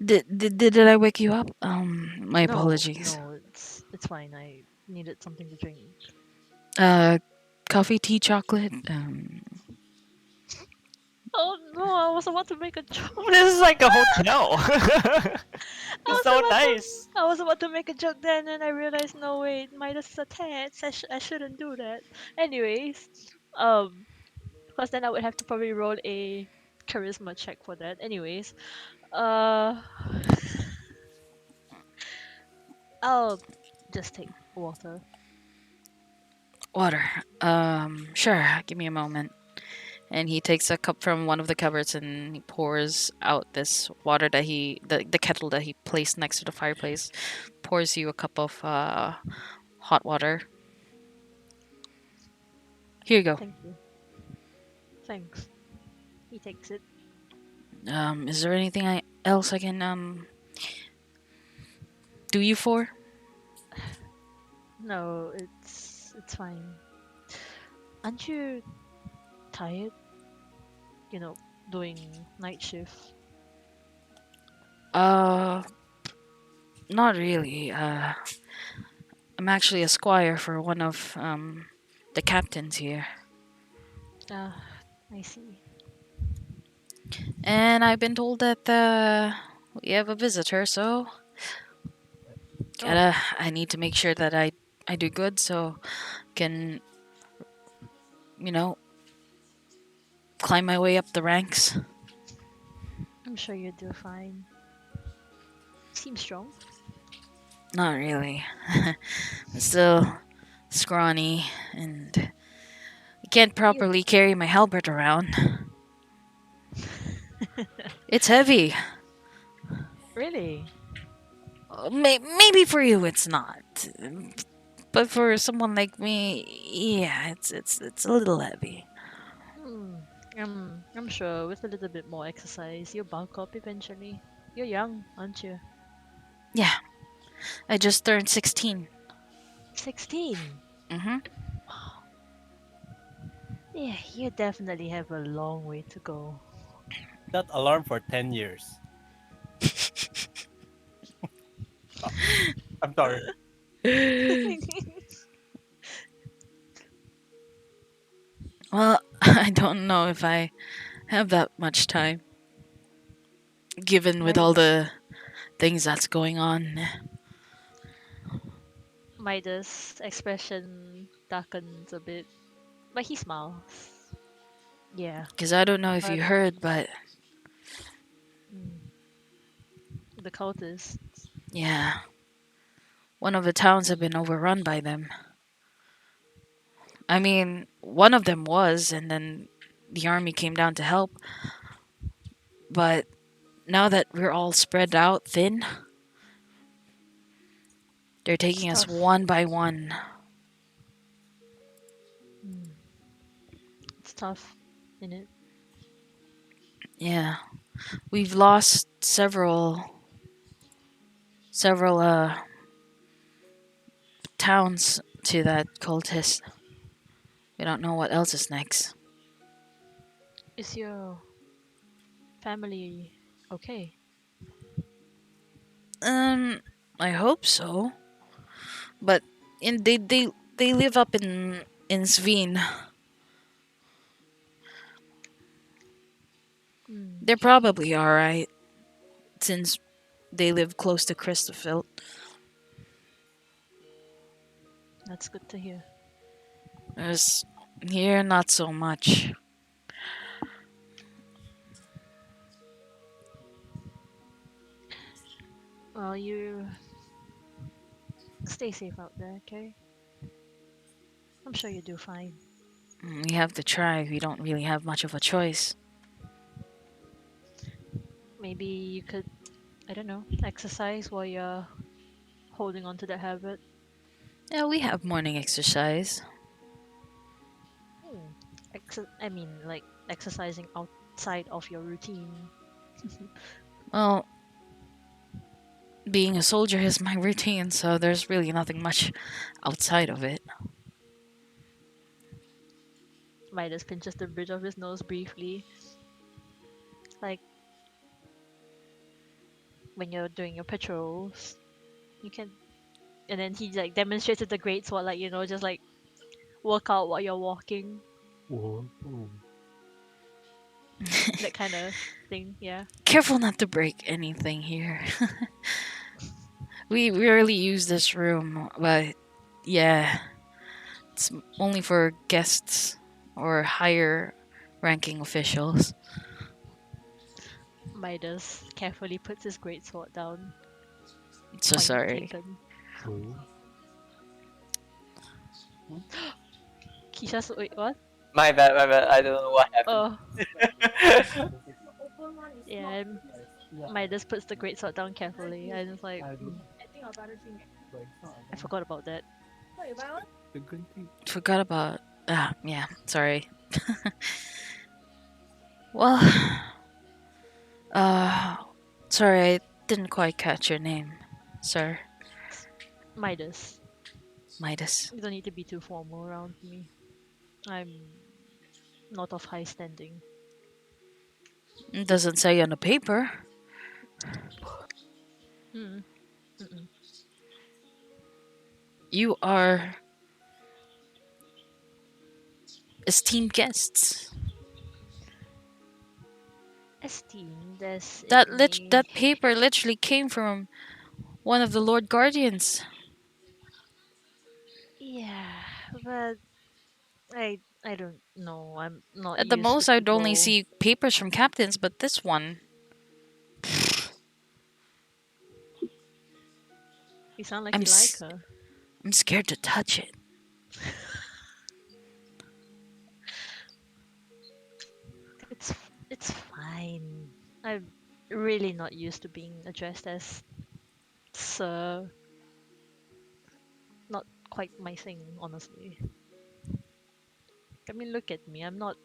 did I wake you up? My apologies. No, it's fine. I needed something to drink. uh Coffee, tea, chocolate. Oh no, I was about to make a joke. This is like a hotel. I It's was so about nice. I was about to make a joke then, and I realized no wait, Midas is attached. I shouldn't do that. Anyways, because then I would have to probably roll a charisma check for that. Anyways, uh, I'll just take water. Water. Sure, give me a moment. And he takes a cup from one of the cupboards and he pours out this water that the kettle that he placed next to the fireplace. Pours you a cup of hot water. Here you go. Thank you. Thanks. He takes it. Is there anything else I can do you for? No, it's fine. Aren't you tired? You know, doing night shift. Uh, not really. I'm actually a squire for one of the captains here, Ah, I see. and I've been told that we have a visitor, so I need to make sure that I do good so can, you know, climb my way up the ranks. I'm sure you do fine. Seems strong. Not really. I'm still scrawny and I can't properly carry my halberd around. It's heavy. Really? Maybe for you it's not, but for someone like me, yeah, it's a little heavy. Hmm. I'm sure with a little bit more exercise, you'll bulk up eventually. You're young, aren't you? Yeah, I just turned 16. 16. Mhm. Yeah, you definitely have a long way to go. That alarm for 10 years. I'm sorry. Well, I don't know if I have that much time, given with My all the things that's going on. Midas' expression darkens a bit, but he smiles. Yeah, Because I don't know if but you heard, but mm, the cultists. yeah, one of the towns have been overrun by them. I mean, one of them was, and then the army came down to help. But now that we're all spread out thin, they're It's taking us tough. one by one. Mm, it's tough, isn't it? Yeah, we've lost several towns to that cultist. We don't know what else is next. Is your family okay? Um, I hope so. But And they live up in Sveen. Hmm, They're probably all right since they live close to Christophil. that's good to hear. There's here not so much. Well, you stay safe out there, okay? I'm sure you do fine. We have to try. We don't really have much of a choice. Maybe you could, I don't know, exercise while you're holding on to the habit. Yeah, we have morning exercise. Hmm. I mean, like exercising outside of your routine. Well, being a soldier is my routine, so there's really nothing much outside of it. Midas pinches the bridge of his nose briefly, like when you're doing your patrols. You can, and then he like demonstrated the great sword, like just like work out while you're walking, Whoa. that kind of thing. Yeah. Careful not to break anything here. We rarely use this room, but yeah, it's only for guests or higher ranking officials. Midas carefully puts his great sword down. So Point sorry. taken. Oh. Keisha's wait, what? My bad, my bad. I don't know what happened. Oh, yeah. Midas puts the great sword down carefully, and it's like, I forgot about that. The good thing. Forgot about. Ah, yeah, sorry. Well, uh, sorry, I didn't quite catch your name, sir. Midas, Midas. you don't need to be too formal around me. I'm not of high standing. It doesn't say on the paper. Hmm. Mm-mm. You are esteemed guests. Esteemed as it may. That paper literally came from one of the Lord Guardians. Yeah, but I don't know. I'm not At the used to most, I'd only people. see papers from captains, but this one, You sound like I'm you like s- her. I'm scared to touch it. It's fine. I'm really not used to being addressed as sir. Not quite my thing, honestly. I mean, look at me. I'm not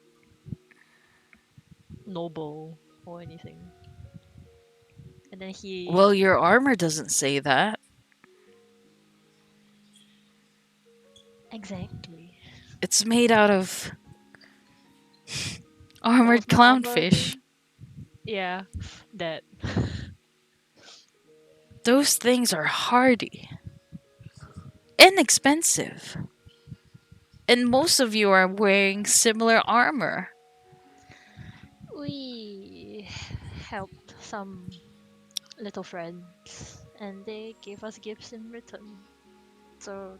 noble or anything. And then he Well, your armor doesn't say that. exactly. It's made out of What was armored my armor clownfish. again? Yeah, that. Those things are hardy, inexpensive, and most of you are wearing similar armor. We helped some little friends, and they gave us gifts in return. So,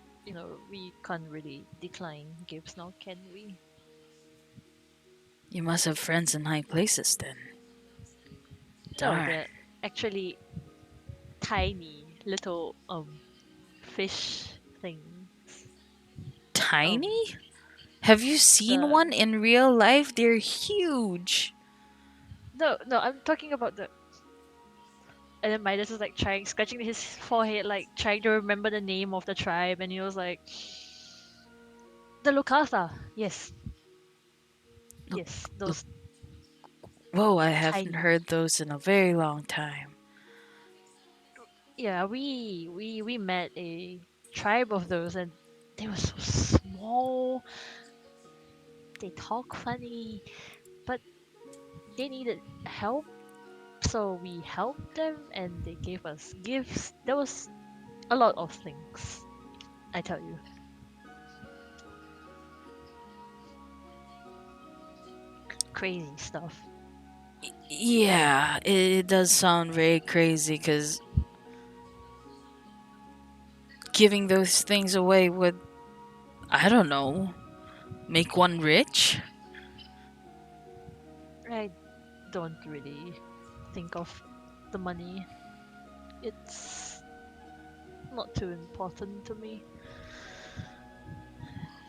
we can't really decline gifts now, can we? You must have friends in high places then. No, Darn. they're actually tiny little fish thing. Um, Tiny? Have you seen the one in real life? They're huge. no, I'm talking about the. And then Midas is like trying, scratching his forehead, like trying to remember the name of the tribe, and he was like, the Lukatha. Yes, Look, yes, look. those Whoa, I haven't tiny. heard those in a very long time. Yeah, we met a tribe of those, and they were so small. They talk funny, but they needed help, so we helped them, and they gave us gifts. There was a lot of things. I tell you. Crazy stuff. Yeah, it does sound very crazy because giving those things away would, I don't know, make one rich? I don't really think of the money. It's not too important to me.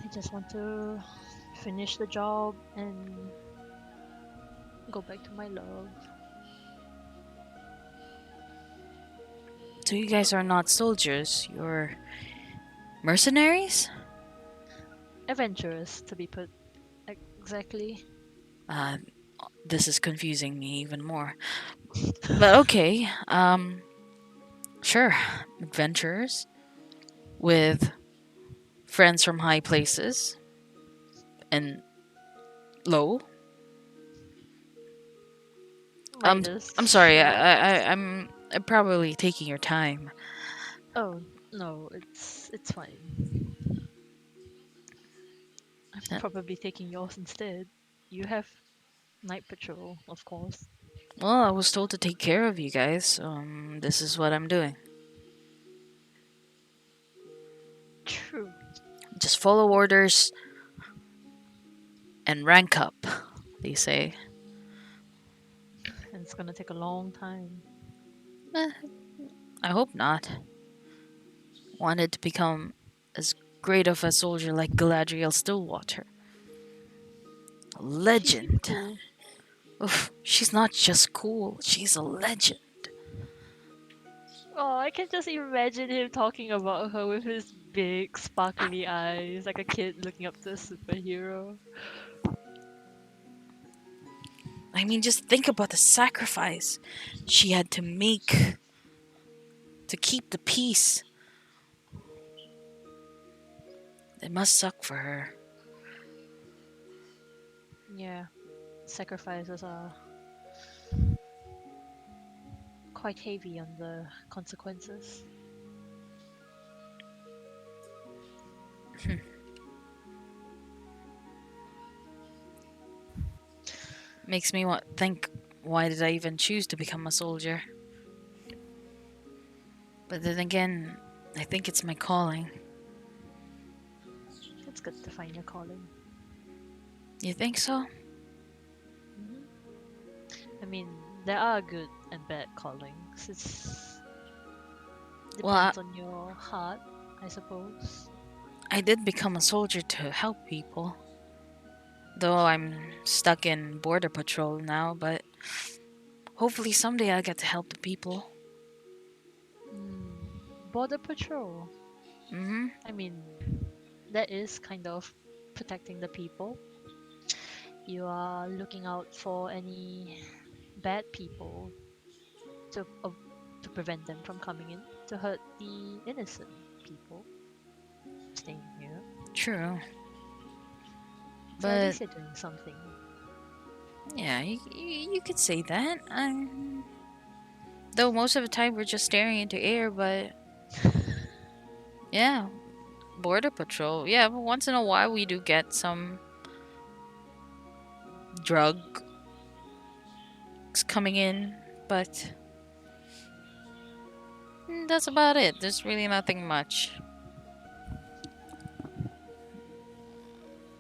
I just want to finish the job and go back to my love. So you guys are not soldiers, you're mercenaries? Adventurous, to be put exactly. Uh, this is confusing me even more. But okay, sure, adventurers with friends from high places and low. Um, Midas I'm sorry, shrugs. I'm probably taking your time. Oh no, it's fine. I'm Uh, probably taking yours instead. You have night patrol, of course. Well, I was told to take care of you guys. This is what I'm doing. True. Just follow orders and rank up, they say. And it's gonna take a long time. Eh, I hope not. Wanted to become as great of a soldier like Galadriel Stillwater. A She seemed legend. cool. Oof, she's not just cool, she's a legend. Oh, I can just imagine him talking about her with his big, sparkly eyes, like a kid looking up to a superhero. I mean, just think about the sacrifice she had to make to keep the peace. It must suck for her. Yeah, sacrifices are quite heavy on the consequences. Makes me want think, why did I even choose to become a soldier? But then again, I think it's my calling. It's good to find your calling. You think so? hmm I mean, there are good and bad callings. It Well, depends on your heart, I suppose. I did become a soldier to help people. Though I'm stuck in border patrol now, but hopefully someday I'll get to help the people. Border patrol. Mm-hmm. I mean, that is kind of protecting the people. You are looking out for any bad people to to prevent them from coming in to hurt the innocent people staying here. True. So at But least you're doing something. yeah, you could say that. Though most of the time we're just staring into air, but yeah, border patrol. Yeah, but once in a while we do get some drugs coming in, but that's about it. There's really nothing much.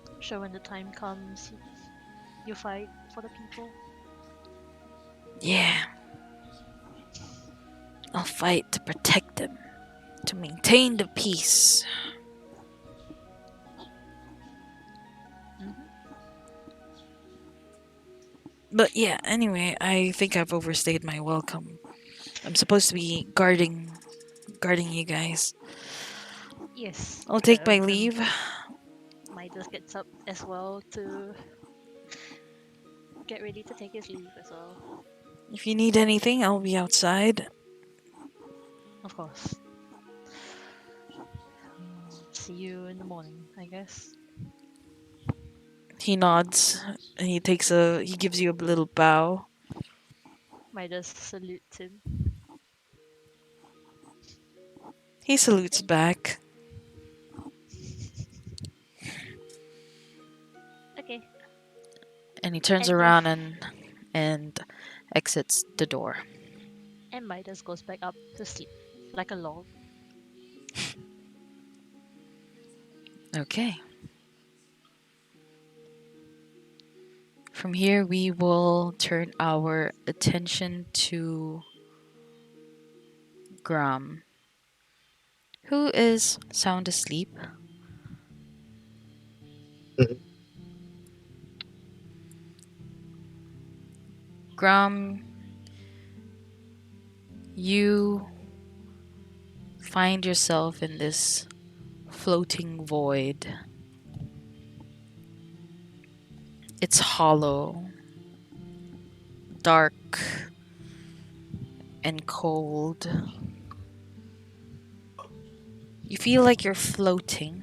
I'm sure when the time comes, you fight for the people. Yeah, I'll fight to protect them, to maintain the peace. hmm But yeah, anyway, I think I've overstayed my welcome. I'm supposed to be guarding you guys. Yes, I'll take my and leave. Midas gets up as well to get ready to take his leave as well. If you need anything, I'll be outside. Of course. See you in the morning, I guess. He nods and he gives you a little bow. Midas salutes him. He salutes back. Okay. And he turns And around if and exits the door. and Midas goes back up to sleep like a log. Okay. From here, we will turn our attention to Gram, who is sound asleep. Mhm. Gram, you find yourself in this floating void. It's hollow, dark, and cold. You feel like you're floating,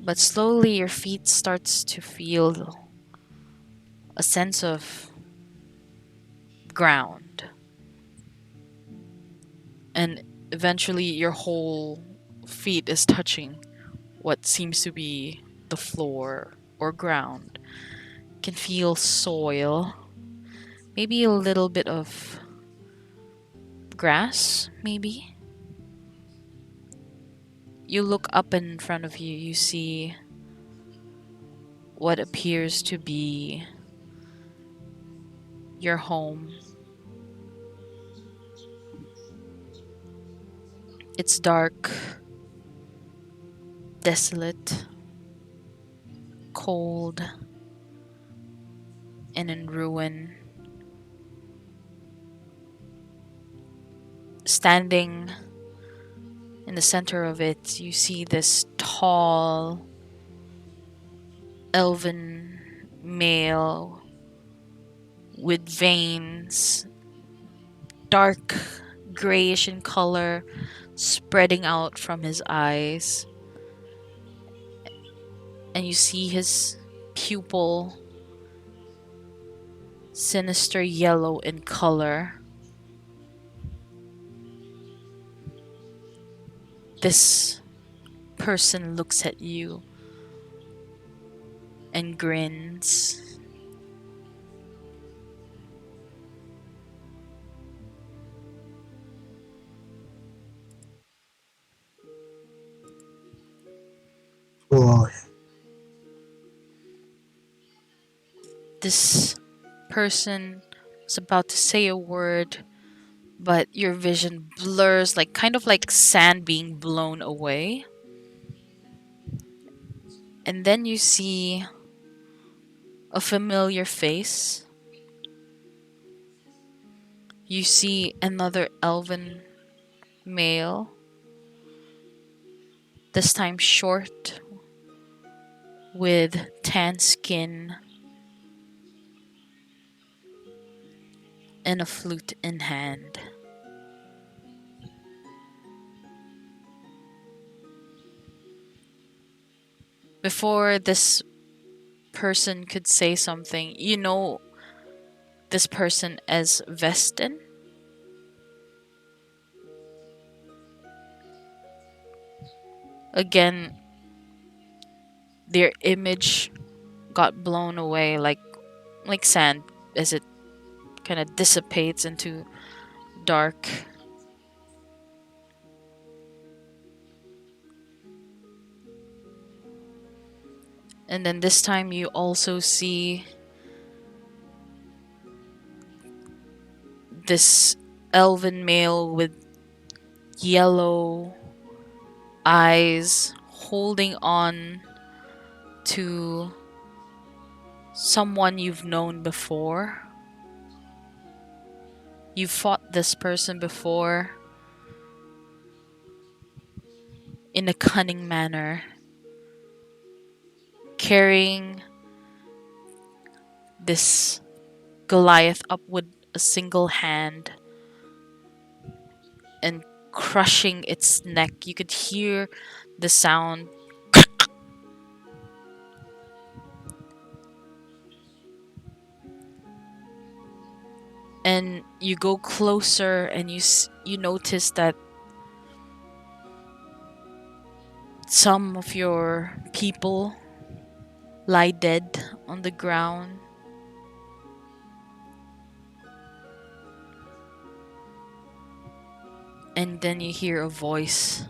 but slowly your feet starts to feel a sense of ground, and eventually your whole feet is touching what seems to be the floor or ground. You can feel soil, maybe a little bit of grass, maybe. You look up in front of you, you see what appears to be your home. It's dark, desolate, cold, and in ruin. Standing in the center of it, you see this tall, elven male with veins, dark grayish in color, spreading out from his eyes. And you see his pupil, sinister yellow in color. This person looks at you and grins. Whoa. This person is about to say a word, but your vision blurs, like kind of like sand being blown away. And then you see a familiar face. You see another elven male, this time short, with tan skin and a flute in hand. Before this person could say something, you know this person as Vestin. Again, their image got blown away like sand as it kind of dissipates into dark. And then this time you also see this elven male with yellow eyes holding on to someone you've known before. You fought this person before in a cunning manner, carrying this Goliath up with a single hand and crushing its neck. You could hear the sound. And you go closer and you notice that Some of your people lie dead on the ground. And then you hear a voice.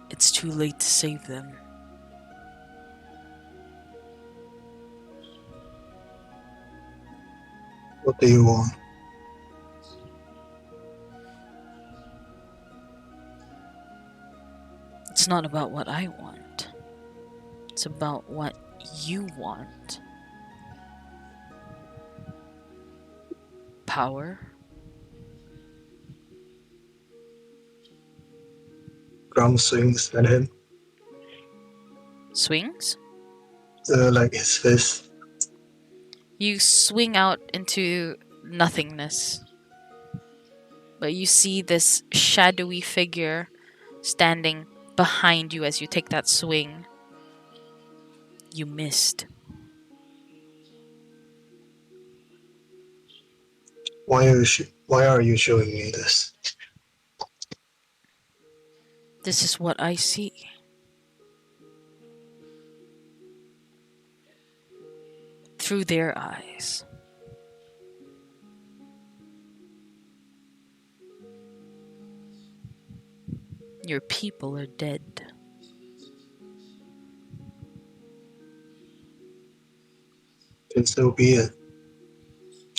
It's too late to save them. What do you want? It's not about what I want. It's about what you want. Power. Grum swings at him, Swings? like his fist. You swing out into nothingness. But you see this shadowy figure standing behind you as you take that swing. You missed. Why are you showing me this? This is what I see. Through their eyes. Your people are dead. Then so be it.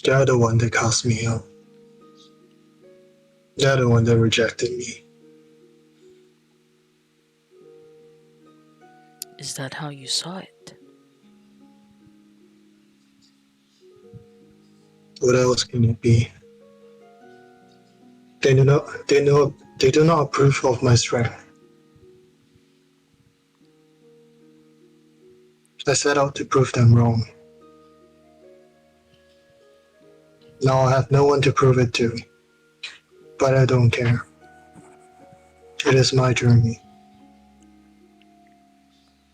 They're the one that cast me out. They're the one that rejected me. Is that how you saw it? What else can it be? They do not approve of my strength. I set out to prove them wrong. Now I have no one to prove it to. But I don't care. It is my journey.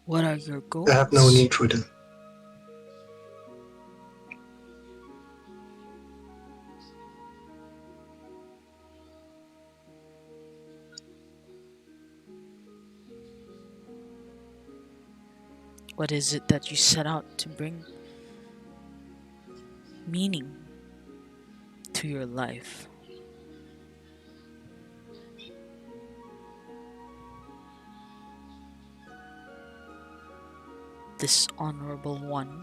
What are your goals? I have no need for them. What is it that you set out to bring meaning to your life? This honorable one.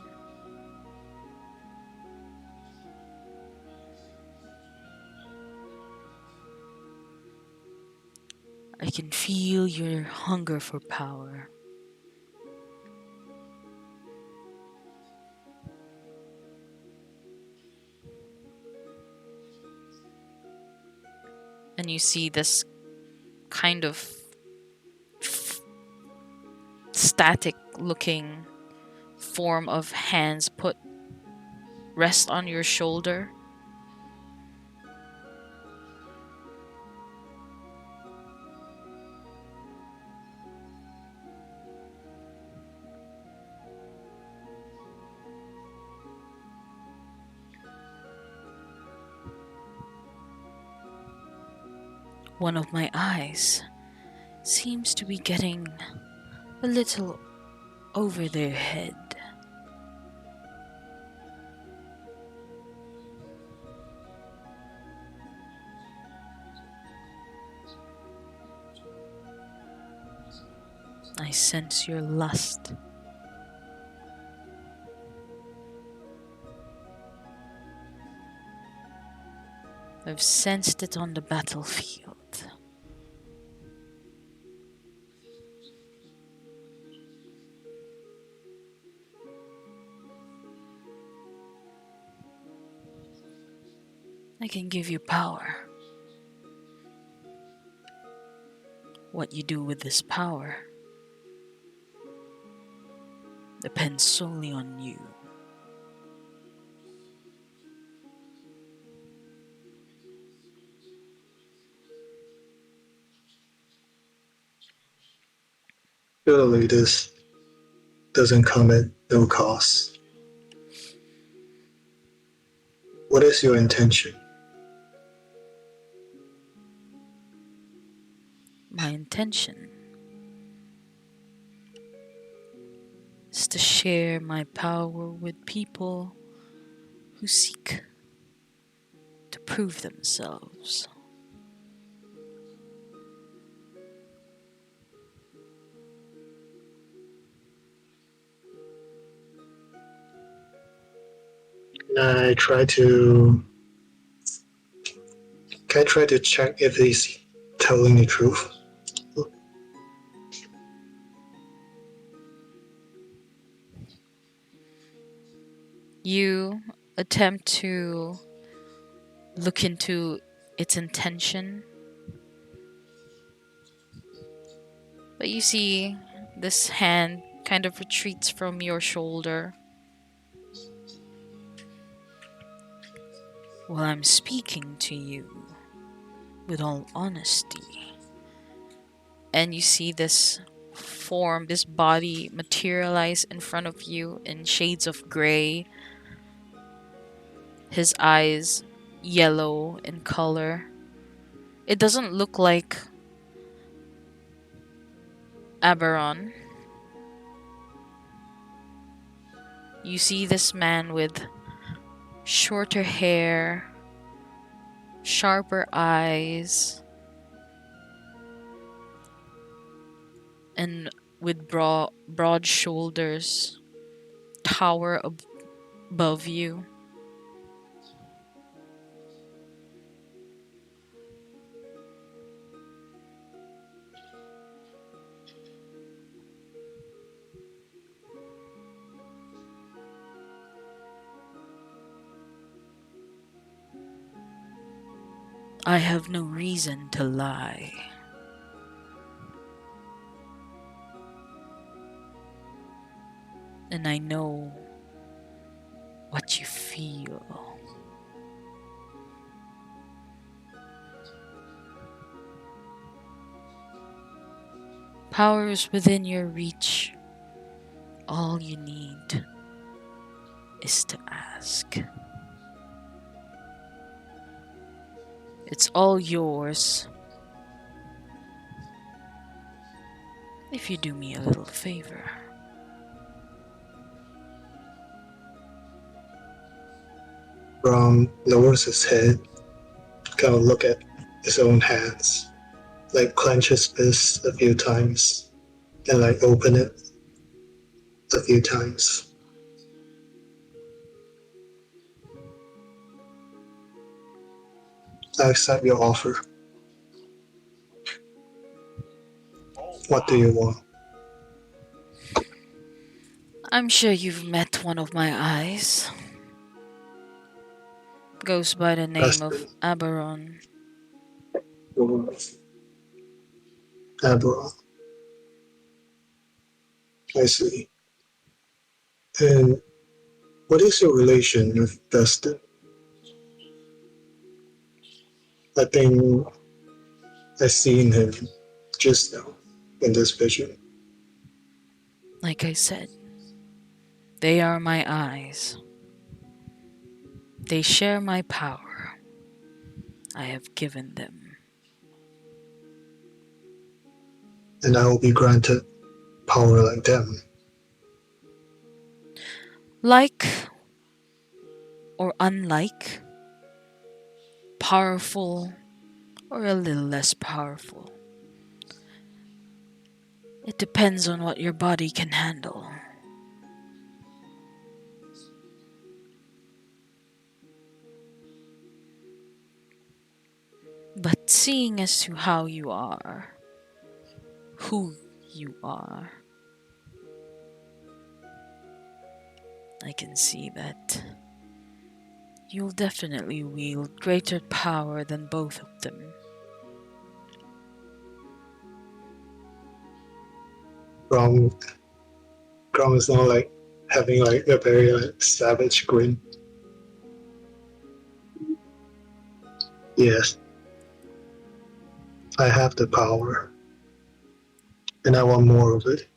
I can feel your hunger for power. And you see this kind of static looking form of hands rest on your shoulder. One of my eyes seems to be getting a little over their head. I sense your lust. I've sensed it on the battlefield. I can give you power. What you do with this power depends solely on you. Surely this doesn't come at no cost. What is your intention? My intention is to share my power with people who seek to prove themselves. And I try to check if he's telling the truth. You attempt to look into its intention, but you see this hand kind of retreats from your shoulder. While I'm speaking to you with all honesty, and you see this form, this body materialize in front of you in shades of gray, his eyes yellow in color. It doesn't look like Aberon. You see this man with shorter hair, sharper eyes, and with broad shoulders tower above you. I have no reason to lie. And I know what you feel. Power is within your reach. All you need is to ask. It's all yours if you do me a little favor. Rom lowers his head, kind of look at his own hands, like clench his fist a few times, and like open it a few times. I accept your offer. What do you want? I'm sure you've met one of my eyes. Goes by the name of Preston, Aberon. Admiral. I see. And what is your relation with Dustin? I think I seen him just now in this vision. Like I said, they are my eyes. They share my power. I have given them. And I will be granted power like them. Like or unlike, powerful or a little less powerful. It depends on what your body can handle. But seeing as to how you are, who you are, I can see that you'll definitely wield greater power than both of them. Grom, Grom is now like having like a very like savage grin. Yes, I have the power, and I want more of it.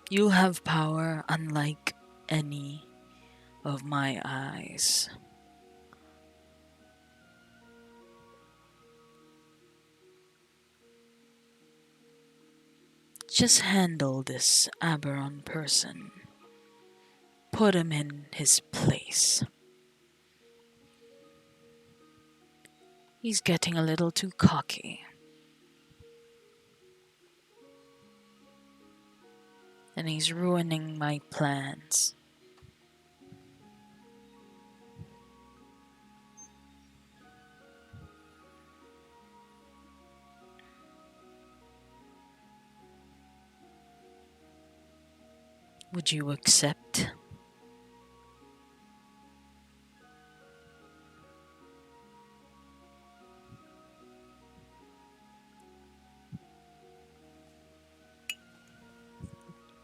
You'll have power unlike any of my eyes. Just handle this Aberon person. Put him in his place. He's getting a little too cocky, and he's ruining my plans. Would you accept?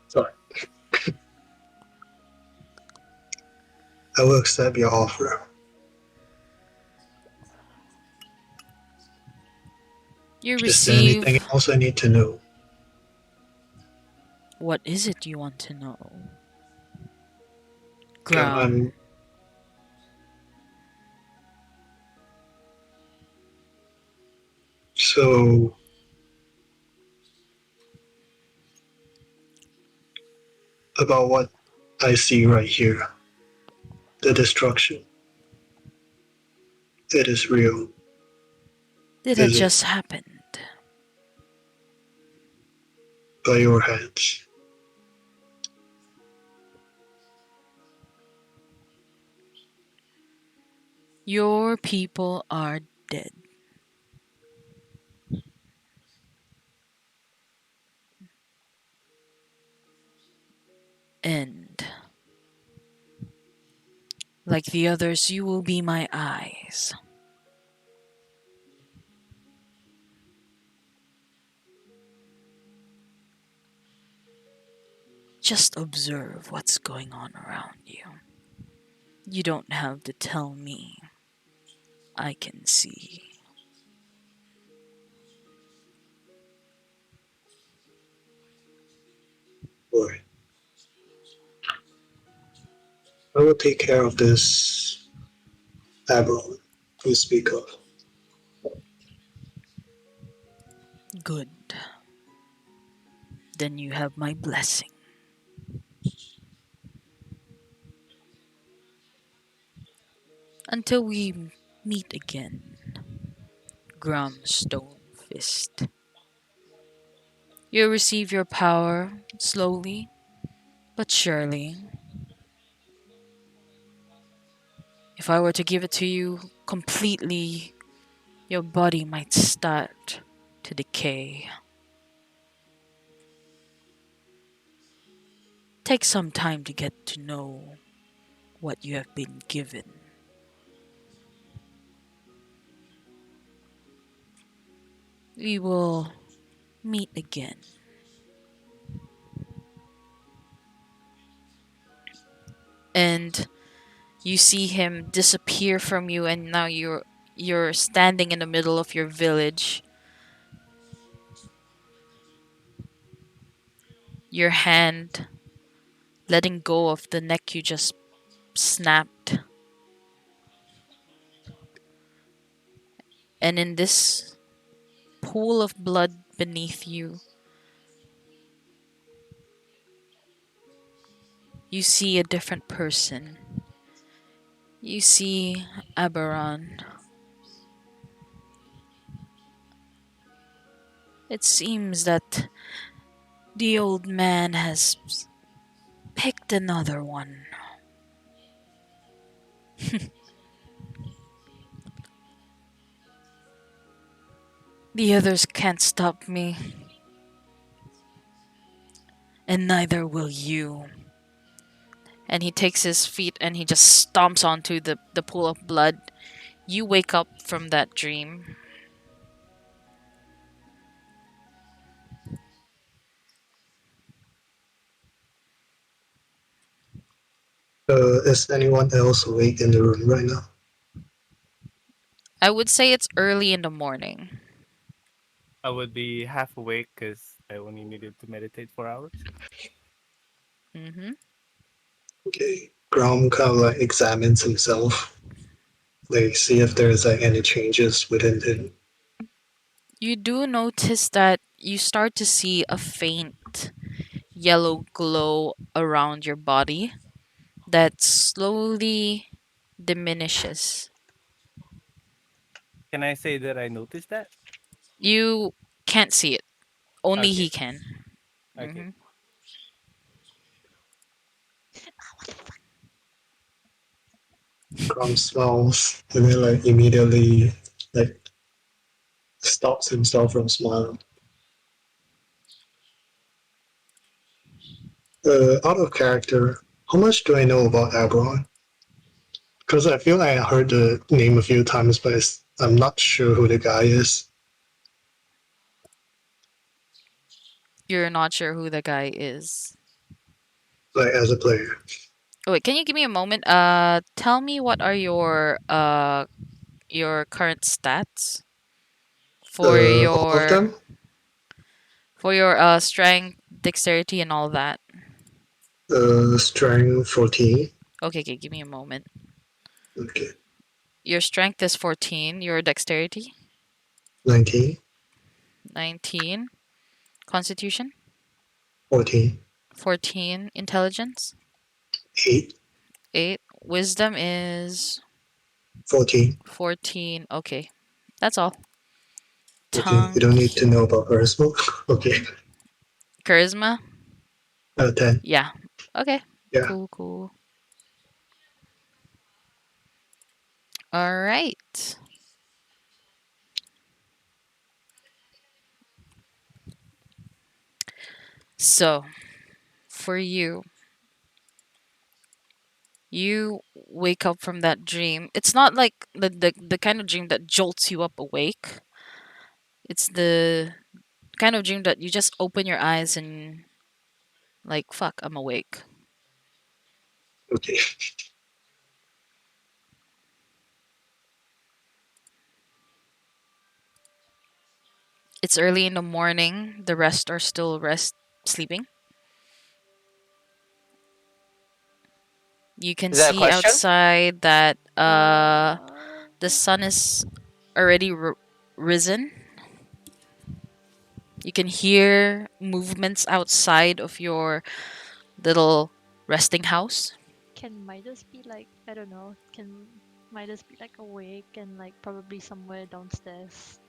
Sorry. I will accept your offer. You Is there anything receive. else I need to know? What is it you want to know? I'm Graham. so about what I see right here. The destruction. It is real, Did it is it? just happened? By your hands. Your people are dead. And like the others, you will be my eyes. Just observe what's going on around you. You don't have to tell me. I can see. Boy, I will take care of this Aberon you speak of. Good. Then you have my blessing. Until we meet again, Grum Stonefist. You receive your power slowly but surely. If I were to give it to you completely, your body might start to decay. Take some time to get to know what you have been given. We will meet again. And you see him disappear from you, and now you're standing in the middle of your village. Your hand letting go of the neck you just snapped. And in this pool of blood beneath you, you see a different person. You see Aberon. It seems that the old man has picked another one. The others can't stop me, and neither will you. And he takes his feet and he just stomps onto the pool of blood. You wake up from that dream. Is anyone else awake in the room right now? I would say it's early in the morning. I would be half awake because I only needed to meditate 4 hours. Mm-hmm. Okay. Grom kind of like examines himself, like see if there's like any changes within him. You do notice that you start to see a faint yellow glow around your body that slowly diminishes. Can I say that I noticed that? You can't see it, only Okay. he can. Okay. Hmm. Grom smiles and then like immediately like stops himself from smiling. Out of character, how much do I know about Aberon? Because I feel like I heard the name a few times, but I'm not sure who the guy is, You're not sure who the guy is. like as a player. Oh, wait, can you give me a moment? Tell me what are your current stats for All of your them? strength, dexterity, and all that. Strength 14. Okay, okay, give me a moment. Okay. Your strength is 14. Your dexterity 19. 19. Constitution 14. 14. Intelligence 8. 8. Wisdom is 14. 14. Okay, that's all. Okay. You Tongue, don't need to know about Earthsmoke. Okay. charisma. 10. Yeah. Okay. Yeah. Cool, cool. All right. So, for you, you wake up from that dream. It's not like the kind of dream that jolts you up awake. It's the kind of dream that you just open your eyes and like, fuck, I'm awake. Okay. It's early in the morning. The rest are still sleeping. You can Is that a see question? outside that Uh, the sun is already risen. You can hear movements outside of your little resting house. can Midas be like, I don't know, can Midas be like awake and like probably somewhere downstairs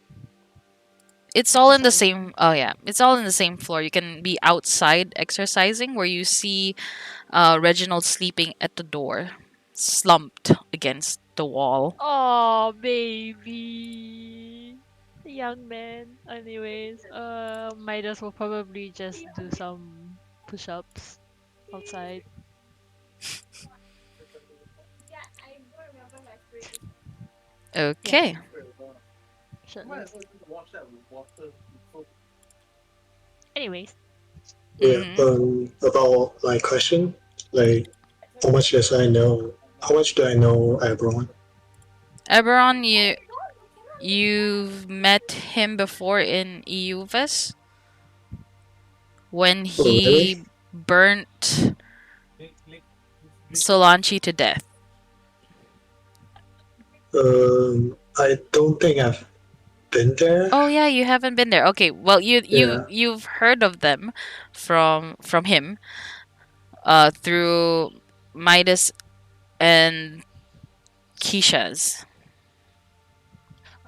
It's all in the exercising? same. Oh yeah, it's all in the same floor. You can be outside exercising, where you see Reginald sleeping at the door, slumped against the wall. Oh, baby. Young man. Anyways, Midas will probably just do some push-ups outside. Okay. Yes, shirtless. Anyways, Yeah. Mm-hmm. About my question, like, how much does I know? How much do I know Aberon? Eberron, you've met him before in EUVS when Oh, really? he burnt Solanchi to death. I don't think I've been there. Oh yeah, you haven't been there. Okay, well Yeah. you've heard of them from him through Midas and Keisha's.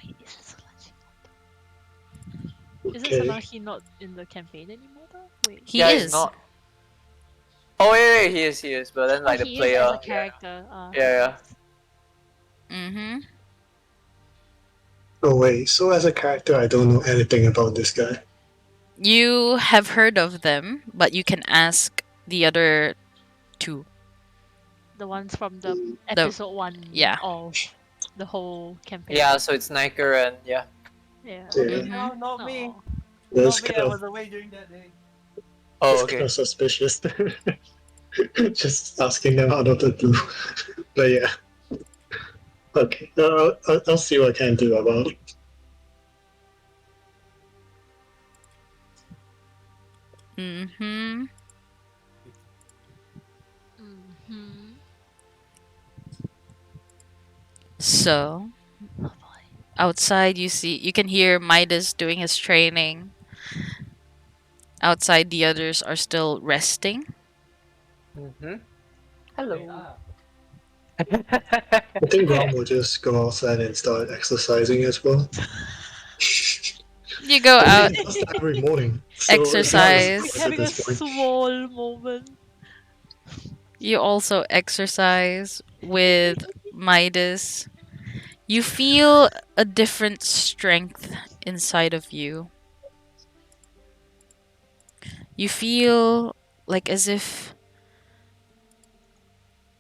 wait, is Solange? Isn't Okay. Solange not in the campaign anymore though? Wait. He Yeah, he's is. not. Oh wait, he is. But then Oh, like the he is as a player, character. yeah, yeah. Yes. Mm-hmm. Oh wait. So as a character, I don't know anything about this guy. You have heard of them, but you can ask the other two. The ones from the The episode one Yeah. of the whole campaign. Yeah, so it's Niker and yeah. Yeah. Yeah. Mm-hmm. No, not me. Oh. That's Not me. kind I of was away during that day. Oh, that's kind okay. of suspicious. Just asking them out of the blue. But yeah. Okay. I'll see what I can do about it. Mm-hmm. Mm-hmm. So outside, you can hear Midas doing his training. Outside, the others are still resting. Mm-hmm. Hello. I think Rom will just go outside and start exercising as well. You go I mean, out, he does that every morning, so it's not a We're surprise exercise. at having a this point. small moment. You also exercise with Midas. You feel a different strength inside of you. You feel like as if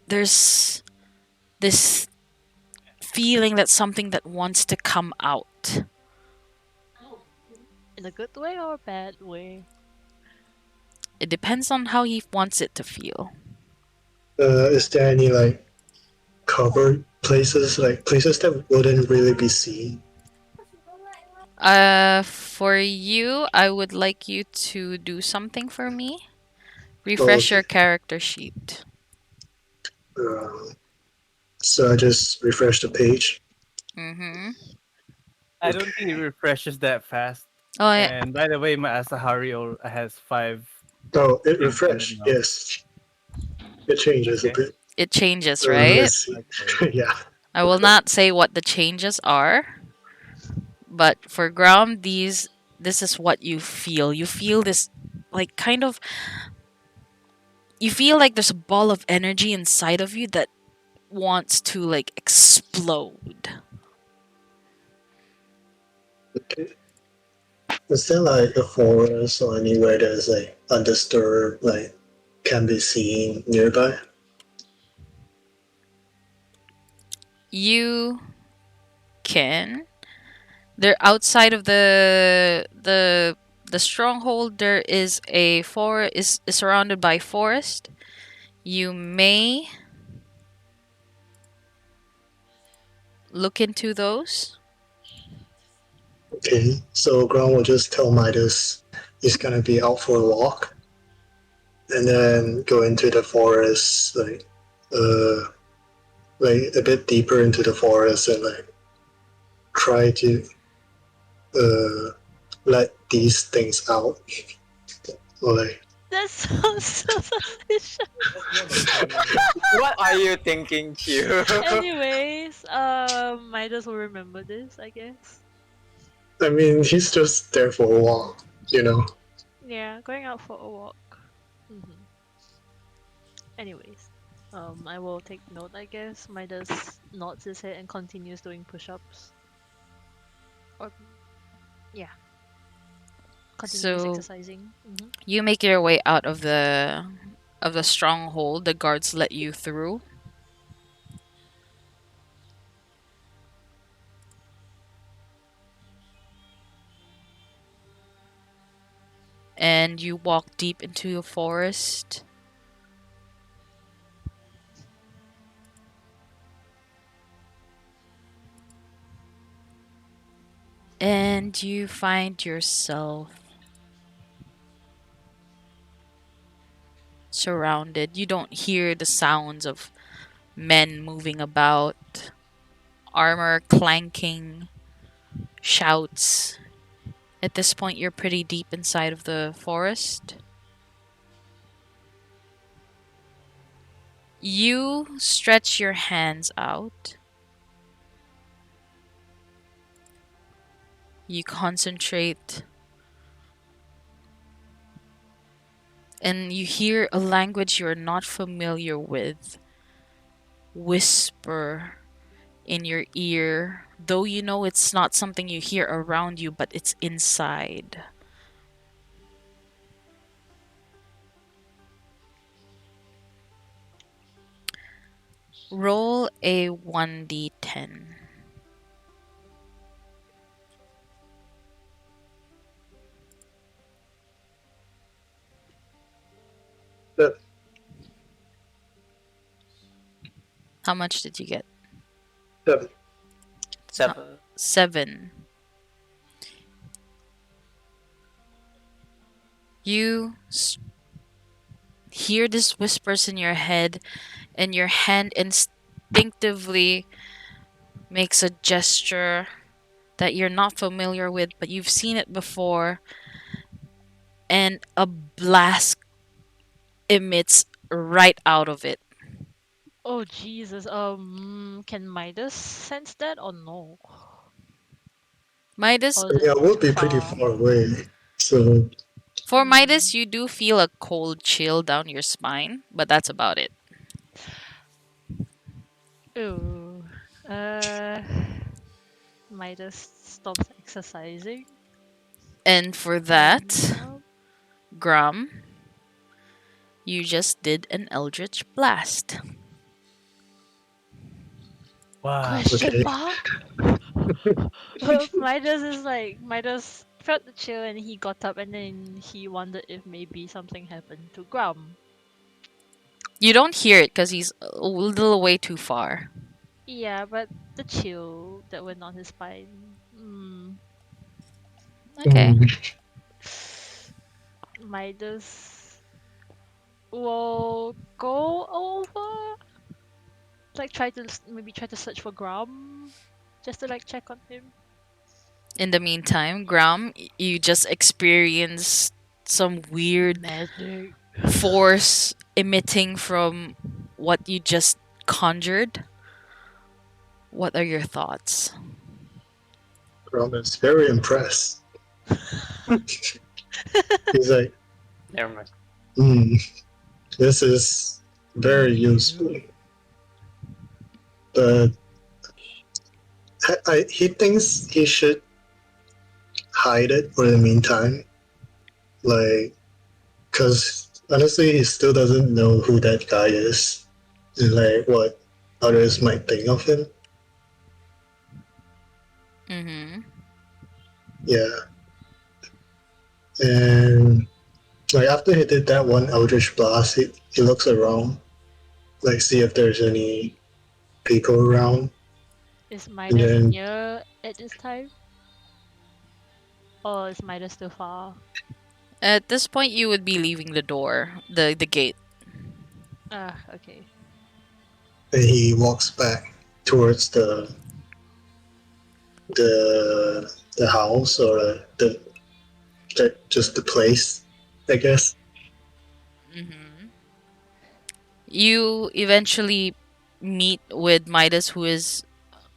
there's this feeling that something that wants to come out. In a good way or a bad way? It depends on how he wants it to feel. Is there any like covered places, like places that wouldn't really be seen? For you, I would like you to do something for me. Oh, Refresh okay. your character sheet. Uh, so I just refresh the page. Mm-hmm. I don't think it Okay. refreshes that fast. Oh, yeah, And by the way, my Asahari has 5 Oh, it things on it refreshed. now. Yes, it changes a Okay. bit. it changes, right? Let's see. Okay. Yeah. I will not say what the changes are, but for Grom, this is what you feel. You feel this like kind of you feel like there's a ball of energy inside of you that wants to like explode. Okay. Is there like a forest or anywhere that's like undisturbed, like can be seen nearby? You can. They're outside of the stronghold. There is a forest is surrounded by forest. You may look into those. Okay, so Ground will just tell Midas he's gonna be out for a walk, and then go into the forest, uh, like a bit deeper into the forest, and like try to uh let these things out, or like That sounds so suspicious. What are you thinking, Q? Anyways, might as well remember this, I guess. I mean he's just there for a walk, you know. Yeah, going out for a walk. hmm Anyways, I will take note, I guess. Midas nods his head and continues doing push-ups. Or yeah, continues So exercising. you make your way out of the stronghold. The guards let you through, and you walk deep into the forest. And you find yourself surrounded. You don't hear the sounds of men moving about, armor clanking, shouts. At this point, you're pretty deep inside of the forest. You stretch your hands out. You concentrate, and you hear a language you're not familiar with whisper in your ear, though you know it's not something you hear around you, but it's inside. Roll a 1d10. That How much did you get? that 7. 7. You hear these whispers in your head, and your hand instinctively makes a gesture that you're not familiar with, but you've seen it before, and a blast emits right out of it. Oh Jesus. Can Midas sense that or no? Midas, Or I is mean, it I would too be pretty far? far away, so for Hmm. Midas, you do feel a cold chill down your spine, but that's about it. Ooh. Uh, Midas stops exercising. And for And that, Grum, you just did an Eldritch Blast. Wow. question okay. mark? Midas is like Midas felt the chill and he got up and then he wondered if maybe something happened to Grum. You don't hear it because he's a little way too far. Yeah, but the chill that went on his spine. Okay. Mm, Midas will go over, like try to maybe try to search for Grum, just to like check on him. In the meantime, Grum, you just experience some weird Magic. force emitting from what you just conjured. What are your thoughts? Rom is very impressed. He's like, Never mind. hmm, this is very useful. New. But he thinks he should hide it for the meantime. Like, because honestly, he still doesn't know who that guy is and like what others might think of him. Mm-hmm. Yeah. And like after he did that one Eldritch Blast, he looks around, like see if there's any people around. Is And Midas then near at this time? Or is Midas too far? At this point, you would be leaving the door, the gate. Ah, okay. he walks back towards the house or just the place, I guess. Mm-hmm. You eventually meet with Midas, who is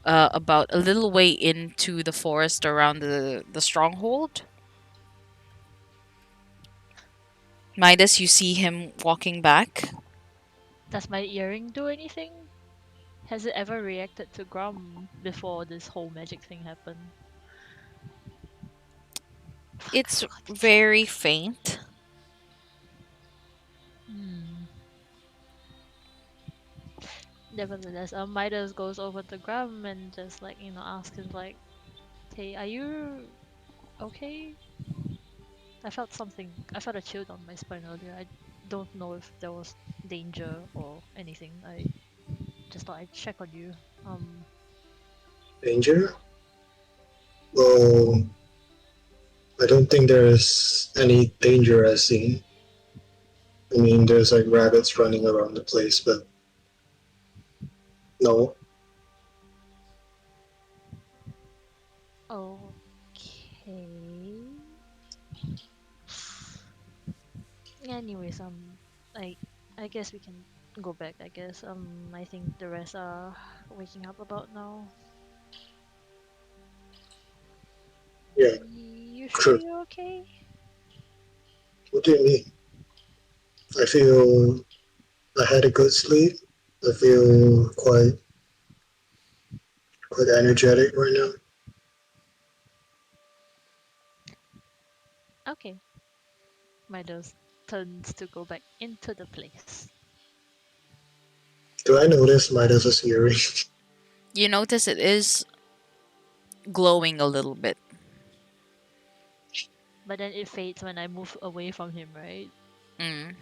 about a little way into the forest around the stronghold. Midas, you see him walking back. Does my earring do anything? Has it ever reacted to Grum before this whole magic thing happened? Fuck, I It's forgot to check. very faint. Hmm. Nevertheless, Midas goes over to Grum and just like, asks him like, hey, are you okay? I felt a chill down my spine earlier. I don't know if there was danger or anything. I just thought I'd check on you. Um, Danger? Well, I don't think there's any danger as seen. I mean, there's like rabbits running around the place, but no. okay. Anyways, I guess we can go back. I guess I think the rest are waking up about now. Yeah, You sure true. you're okay? What do you mean? I feel I had a good sleep. I feel quite energetic right now. Okay. Midas turns to go back into the place. Do I notice Midas's earring? You notice it is glowing a little bit. But then it fades when I move away from him, right? Mm.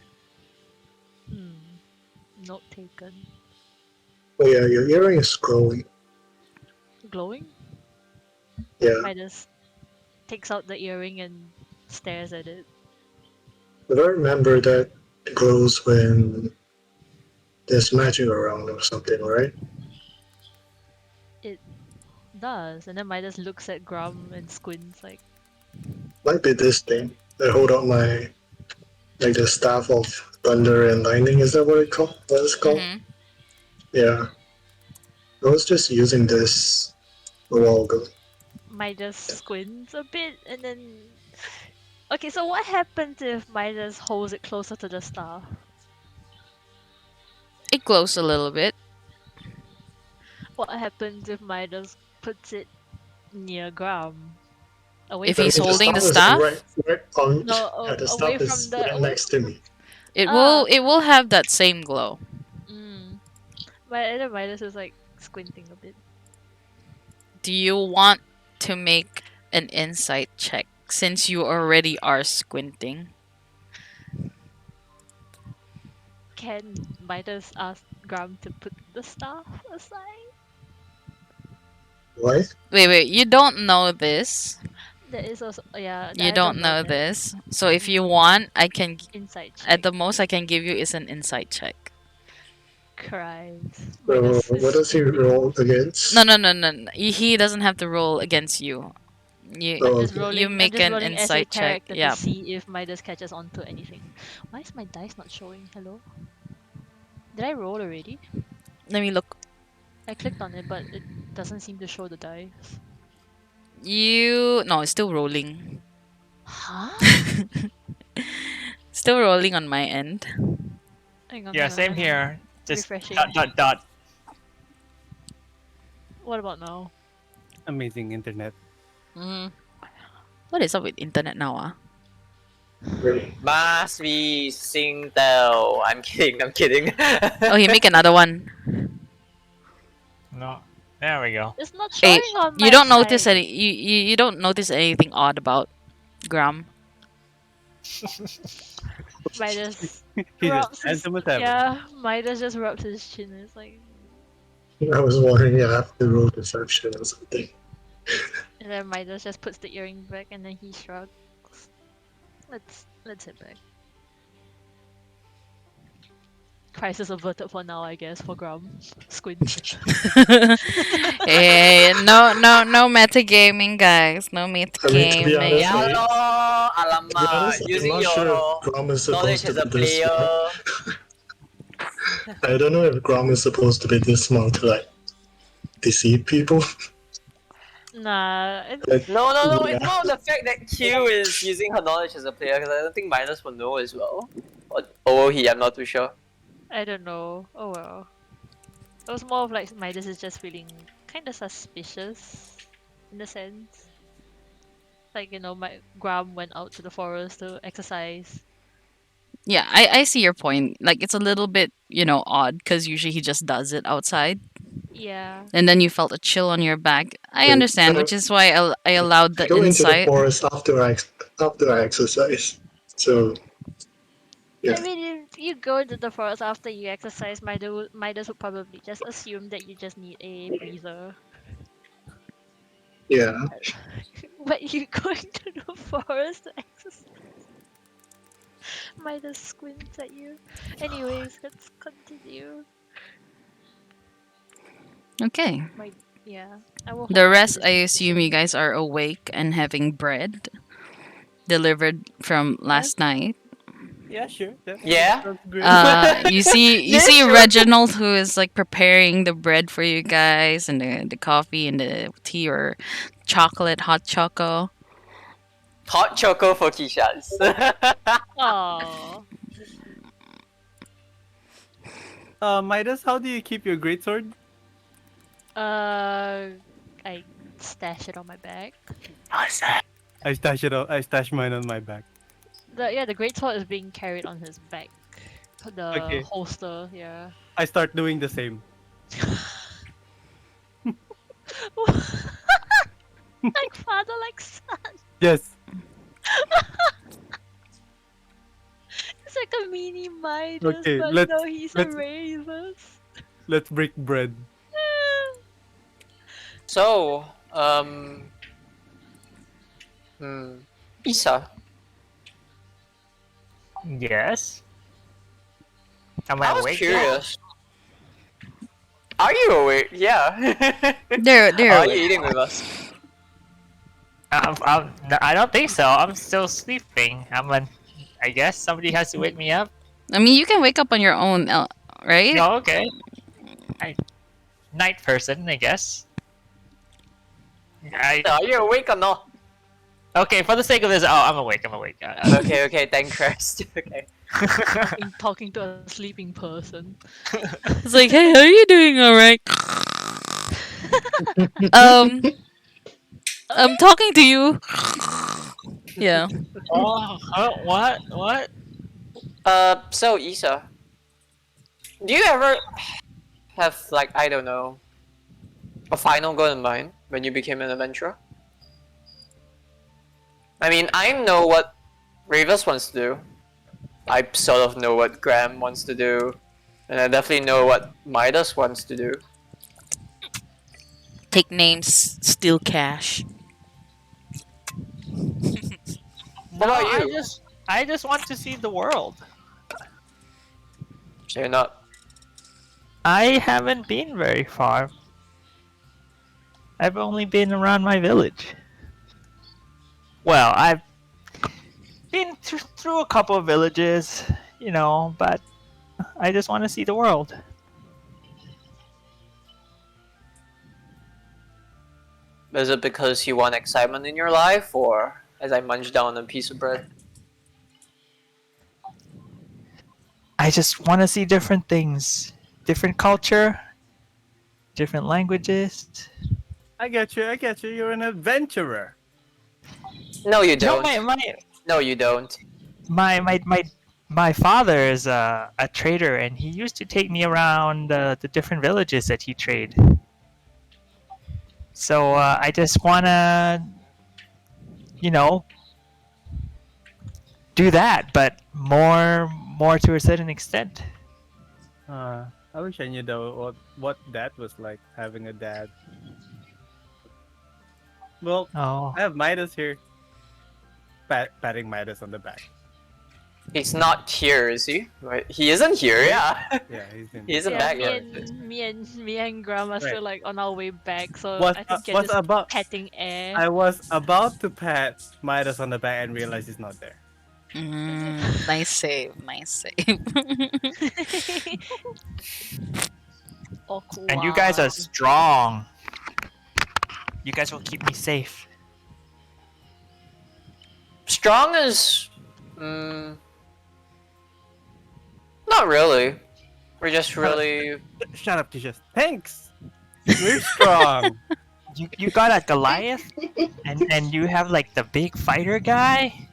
Hmm. Note taken. Oh yeah, your earring is glowing. Glowing? Yeah, Midas takes out the earring and stares at it. but I remember that it glows when there's magic around or something, right? It does. And then Midas looks at Grum and squints like, Might be this thing. I hold out my like the staff of thunder and lightning. Is that what it called? What it's called? Mm-hmm. Yeah. I was just using this a while ago. Midas squints a bit and then. Okay, so what happens if Midas holds it closer to the staff? It glows a little bit. What happens if Midas puts it near Grum? Away If I from mean, he's the the holding the staff staff? is staff, right on. No, Yeah, the away staff from is the. right next to me. Ah! it will have that same glow. Mm. But then Midas is like squinting a bit. Do you want to make an insight check since you already are squinting? Can Midas ask Grum to put the staff aside? Why? Wait, you don't know this. That is also yeah. You I don't don't know know that. this. So if you Mm, want, I can insight at check. the most I can give you is an insight check. Cries. So Midas is what does he squinting. roll against? No. He doesn't have to roll against you. You I'm Oh, just okay. you rolling. I'm make just an rolling as a insight check. character to Yeah. see if Midas catches on to anything. Why is my dice not showing? Hello? Did I roll already? Let me look. I clicked on it, but it doesn't seem to show the dice. You no, it's still rolling. Huh? Still rolling on my end. Yeah, same Hang on. here. Just Refreshing. dot dot dot. What about now? Amazing internet. Mm. What is up with internet now? Really? Must be Singtel. I'm kidding. I'm kidding. Oh, he make another one. No, there we go. It's not Hey, showing on you my don't notice side. you don't notice anything odd about Graham. Midas He's as rubs his handsome as ever. yeah. Midas just rubs his chin. It's like, I was wondering if I have to roll deception or something. and then Midas just puts the earring back, and then he shrugs. Let's hit back. Crisis averted for now, I guess. For Grum, squint. Hey, no metagaming, guys. No I mean, to be honest, metagaming. Yalo, to be honest, alamak. I'm Using not sure if your Grom is knowledge supposed to as a be this smart. player. I don't know if Grom is supposed to be this smart to like deceive people. Nah, Like, No. yeah. It's more of the fact that Q is using her knowledge as a player because I don't think Midas will know as well. Or will he? I'm not too sure. I don't know. Oh well. It was more of like Midas is just feeling kind of suspicious, in a sense. Like my Gram went out to the forest to exercise. Yeah, I see your point. Like it's a little bit, odd because usually he just does it outside. Yeah. And then you felt a chill on your back. I Like, understand, which is why I allowed I the go into the insight. forest after I exercise. So yeah, I mean, if you go to the forest after you exercise, Midas would probably just assume that you just need a breather. yeah. But you going to the forest to exercise? Midas squints at you. Anyways, let's continue. Okay. Yeah, I will The hold on to rest, this I assume you suspicion. guys are awake and having bread delivered from last night. Yeah, sure. That Yeah? sounds great. You see Sure. Reginald who is like preparing the bread for you guys and the coffee and the tea or chocolate, hot choco. Hot choco for Kishas. Oh, Midas, how do you keep your greatsword? I stash it on my back. I stash it. I stash mine on my back. The great sword is being carried on his back. The Okay. holster, yeah. I start doing the same. Like father, like son. Yes. It's like a mini Midas, Okay. but Let's no, he's a let's Ravus. let's break bread. So, Isa, Yes. Am I I was awake yet? curious. Are you awake? Yeah. They're Are you awake. eating with us? I don't think so. I'm still sleeping. I guess somebody has to wake me up. I mean, you can wake up on your own, right? No, okay. I night person, I guess. Are you awake or not? Okay, for the sake of this, I'm awake. I'm awake. Okay, thank Christ. Okay. Talking to a sleeping person. It's like, hey, are you doing all right? um, I'm talking to you. Yeah. Oh, what? What? So Isa, do you ever have like I don't know a final goal in mind when you became an adventurer? I mean, I know what Ravis wants to do. I sort of know what Graham wants to do, and I definitely know what Midas wants to do. Take names, steal cash. What No, about you? I just want to see the world. So you're not. I haven't been very far. I've only been around my village. Well, I've been through a couple of villages, but I just want to see the world. Is it because you want excitement in your life, or as I munch down a piece of bread? I just want to see different things, different culture, different languages. I get you. I get you. You're an adventurer. No, you No, don't. No, you don't. my father is a trader, and he used to take me around the different villages that he trade. So I just wanna, you know, do that, but more to a certain extent. I wish I knew though what that was like having a dad. Well, Oh, I have Midas here, patting Midas on the back. He's not here, is he? Wait, he isn't here. Yeah, Yeah, he's in. he isn't Yeah, back me yet. and Grandma Right. still like on our way back, so Was I think you're was just about petting air. I was about to pat Midas on the back and realize he's not there. Nice save. Nice save. Awkward. and you guys are strong. You guys will keep me safe. Strong is, not really. We're just really. Shut up, Tishas. Thanks. We're strong. You got a Goliath, and you have like the big fighter guy.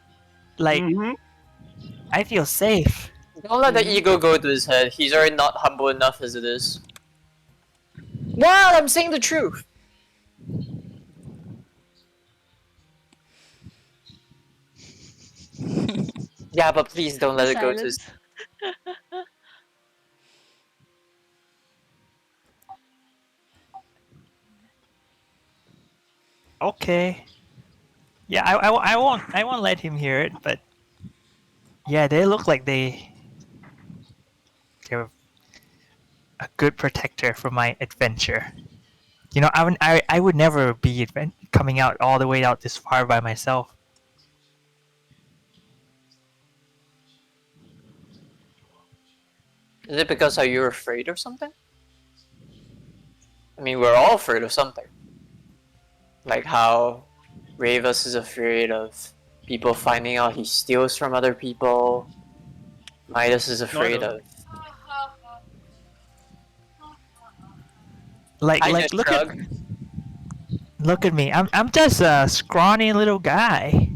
Like Mhm. I feel safe. Don't let the ego go to his head. He's already not humble enough as it is. Well, I'm saying the truth. Yeah, but please don't let it go to his. Silence. Okay. Yeah, I won't let him hear it, but yeah, they look like they're a good protector for my adventure. I would never be coming out all the way out this far by myself. Is it because are you afraid of something? I mean, we're all afraid of something. Like how Ravus is afraid of people finding out he steals from other people. Midas is afraid no. of. Like I like just look shrug. look at me. I'm just a scrawny little guy.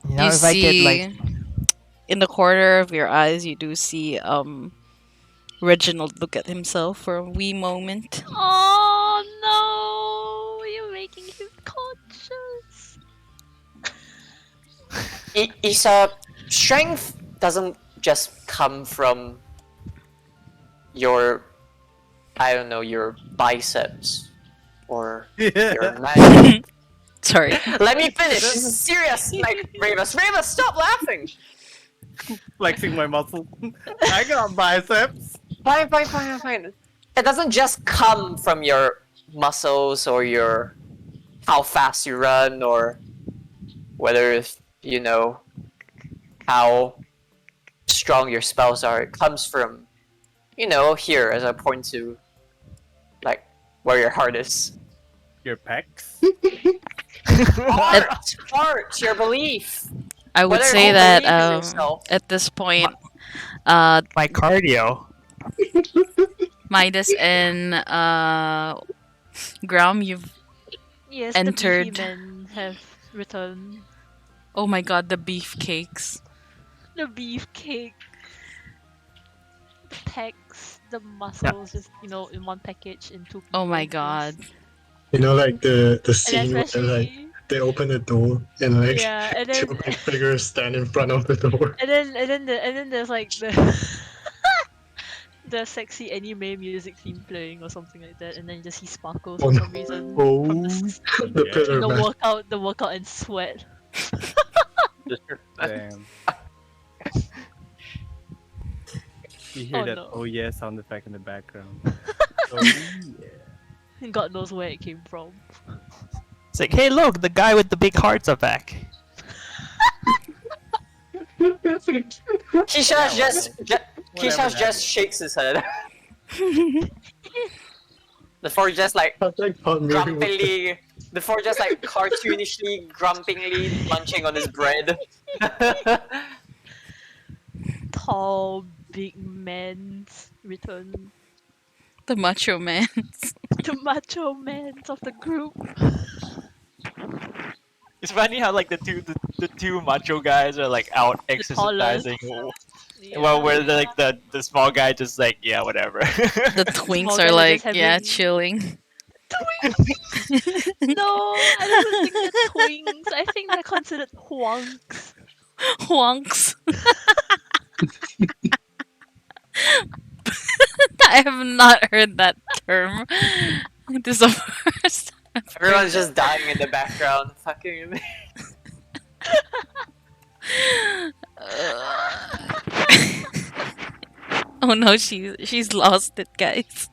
You If I get see, like in the corner of your eyes, you do see Reginald look at himself for a wee moment. Oh no! You're making him conscious. Isa, strength doesn't just come from your, I don't know, your biceps or your man. Sorry. Let me finish. This is serious. Like Ravus, stop laughing. Flexing my muscle. I got biceps. Fine, fine, fine, fine. It doesn't just come from your muscles or your how fast you run or whether you know how strong your spells are. It comes from here as I point to like where your heart is. Your pecs? Heart, heart, your belief. I would Whether if say you that believe in yourself. at this point, uh, My cardio. Midas and Grum, you've Yes, the beefy entered. men have returned. Oh my god, the beefcakes. The beefcake, the pecs, the Yeah. muscles, just in one package in two Oh people. my Yes. god. You know, like the And scene where like especially, they open the door and like yeah, and two then big figures stand in front of the door. and then there's like the the sexy anime music theme playing or something like that, and then you just see sparkles Oh for no. some reason from Oh, The yeah. pillar man. the workout and sweat. Damn. You hear Oh that no. oh yeah sound effect in the background. Oh yeah. God knows where it came from. It's like, hey, look, the guy with the big hearts are back. Kishash Whatever Kishash that just is. shakes his head. Before just like I like pondering with the grumpily, before just like cartoonishly, grumpingly munching on his bread. Tall, big men's return. The macho man. The macho men of the group. It's funny how like the two macho guys are like out The tallest. exercising, Yeah. well, where the small guy just like, yeah, whatever. The Small twinks guys are are like, just yeah, having chilling. No, I don't even think they're twinks. I think they're considered hwonks. Wonks. I have not heard that term. This is the first time I've heard Everyone's that. just dying in the background. Fucking. Oh no, she's lost it, guys.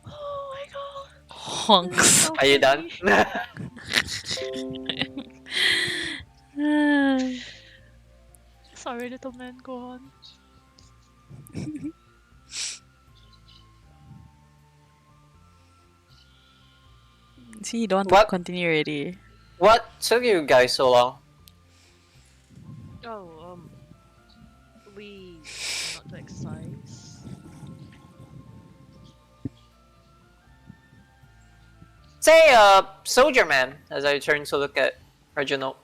Oh my god. Honks. So Are you done? Sorry, little man, go on. See, you don't want to What? continue already. What took you guys so long? Oh, we not to exercise. Say, soldier man, as I turn to look at Reginald.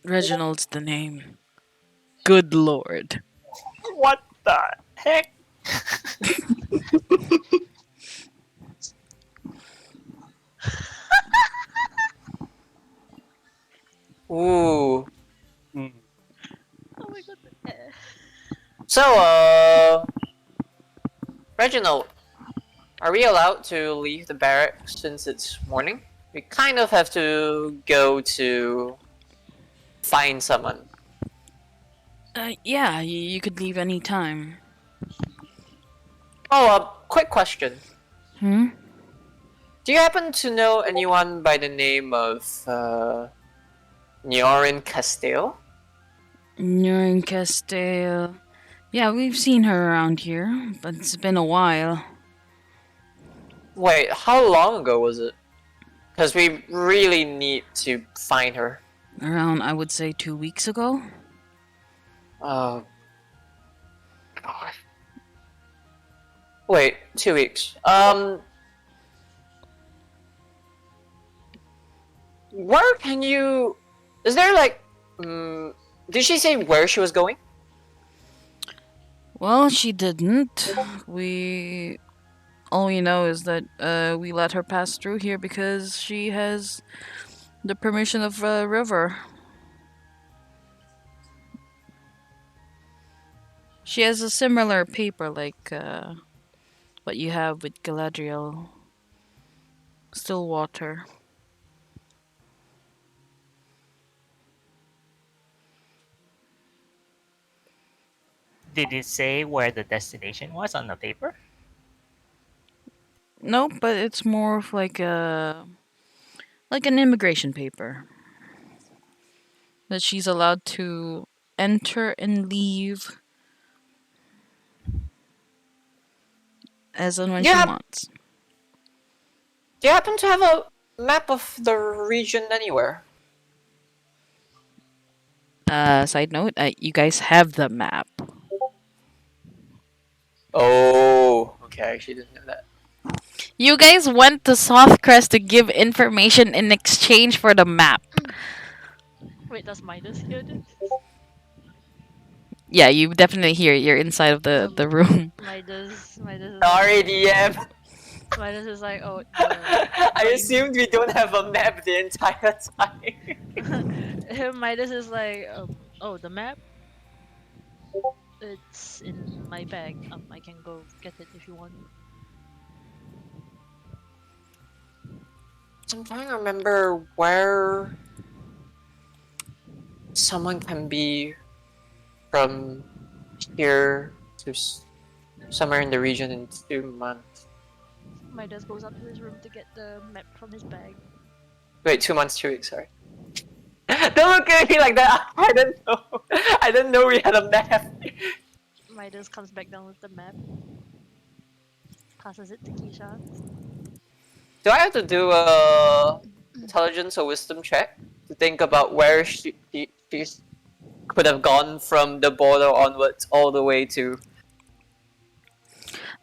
Reginald's the name. Good lord. What the heck? Ooh. Mm. Oh my god. So, Reginald, are we allowed to leave the barracks since it's morning? We kind of have to go to find someone. Yeah, you could leave any time. Oh, quick question. Hmm? Do you happen to know anyone by the name of, Nyorin Castile? Nurin Castile. Yeah, we've seen her around here, but it's been a while. Wait, how long ago was it? Because we really need to find her. Around, I would say, 2 weeks ago. Oh. God. Wait, 2 weeks. Where can you... Is there like... did she say where she was going? Well, she didn't. All we know is that we let her pass through here because she has the permission of River. She has a similar paper like what you have with Galadriel. Stillwater. Did it say where the destination was on the paper? No, but it's more of like an immigration paper that she's allowed to enter and leave as and when Do you, she hap- wants. do you happen to have a map of the region anywhere? Side note, you guys have the map. Oh, okay. I actually didn't know that. You guys went to Sothcrest to give information in exchange for the map. Wait, does Midas hear this? Yeah, you definitely hear it. You're inside of the room. Midas is Sorry, like, DM. Midas is like, oh, I assumed we don't have a map the entire time. Midas is like, oh, the map. It's in my bag. I can go get it if you want. I'm trying to remember where someone can be from here to somewhere in the region in 2 months. Midas goes up to his room to get the map from his bag. Wait, 2 months, 2 weeks. Sorry. Don't look at me like that. I didn't know. I didn't know we had a map. Midas comes back down with the map, passes it to Keisha. Do I have to do a intelligence or wisdom check to think about where she could have gone from the border onwards all the way to?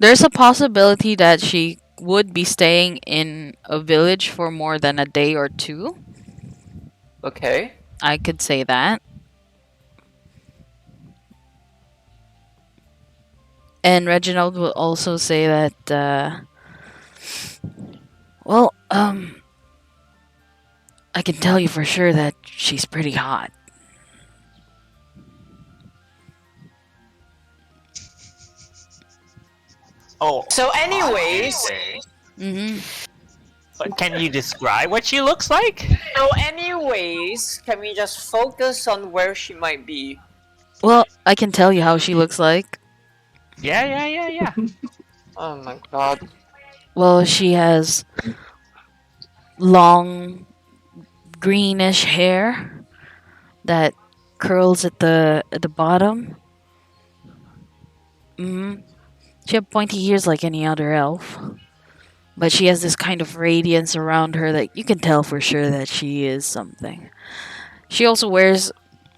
There's a possibility that she would be staying in a village for more than a day or two. Okay. I could say that. And Reginald will also say that, well, I can tell you for sure that she's pretty hot. Oh. So, anyways, Mm-hmm. But can you describe what she looks like? can we just focus on where she might be? Well, I can tell you how she looks like. Yeah. Oh my god. Well, she has long greenish hair that curls at the bottom. Mm-hmm. She has pointy ears like any other elf, but she has this kind of radiance around her that you can tell for sure that she is something. She also wears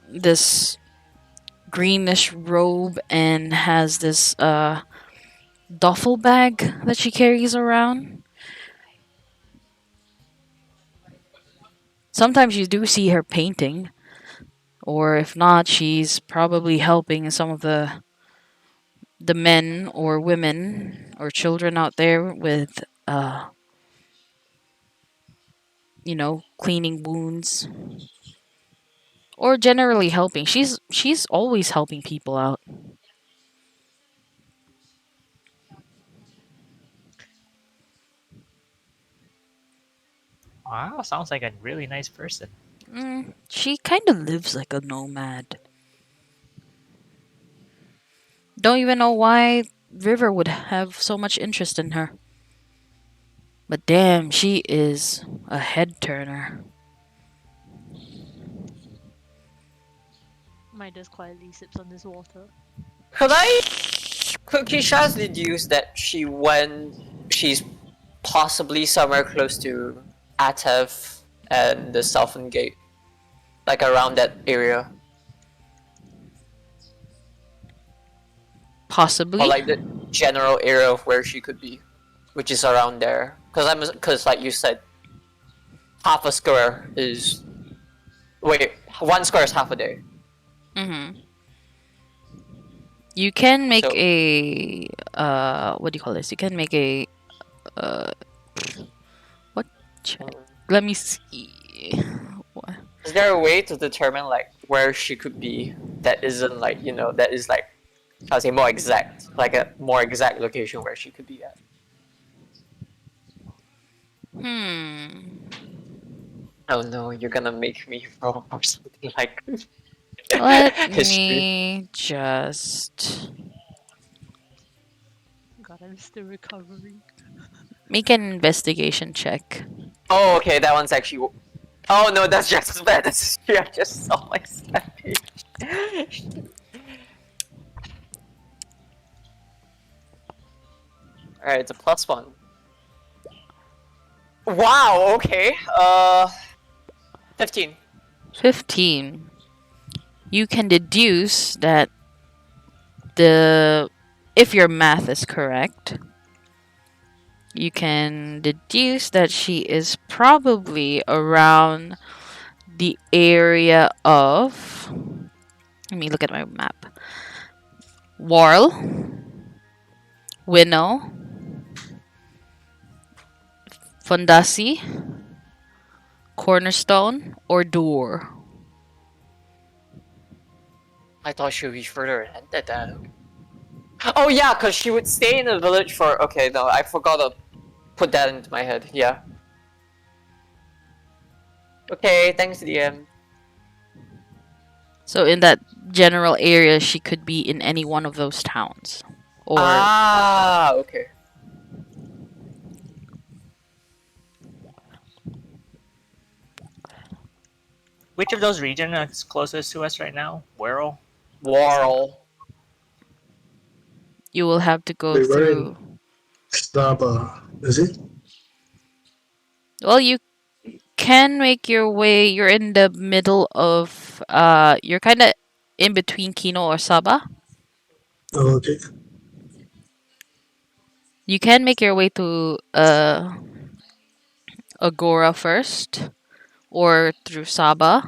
this greenish robe and has this duffel bag that she carries around. Sometimes you do see her painting, or if not, she's probably helping some of the men or women or children out there with cleaning wounds or generally helping. She's always helping people out. Wow, sounds like a really nice person. She kind of lives like a nomad. Don't even know why River would have so much interest in her. But damn, she is a head turner. Midas quietly sips on his water. Could Kisha's deduce that she's possibly somewhere close to Atev and the Southern Gate? Like around that area? Possibly. Or like the general area of where she could be, which is around there. Because like you said, half a square is wait, one square is half a day. Mm-hmm. You can make So a what do you call this? You can make a uh what check? Let me see. What? is there a way to determine like where she could be that isn't like that is like I'll say more exact, like a more exact location where she could be at? Hmm. Oh no, you're gonna make me roll or something like Let History. me just God, I'm still recovering. make an investigation check. Oh, okay, that one's actually. Oh no, that's just as bad. That's history. I just saw my stat page. Alright, it's a +1. Wow. Okay. 15. 15. You can deduce that the if your math is correct, you can deduce that she is probably around the area of. Let me look at my map. Warl, Winnow, Fundasi, Cornerstone, or Door. I thought she would be further ahead than that. Okay. Oh yeah, cause she would stay in the village for. Okay, no, I forgot to put that into my head. Yeah. Okay, thanks, DM. So in that general area, she could be in any one of those towns, or Ah, okay. Which of those regions is closest to us right now? Wirral? Warl. you will have to go We were in through. Snaba, is it? Well, you can make your way. You're in the middle of. You're kind of in between Kino or Saba. Oh, okay. You can make your way to Agora first, or through Saba,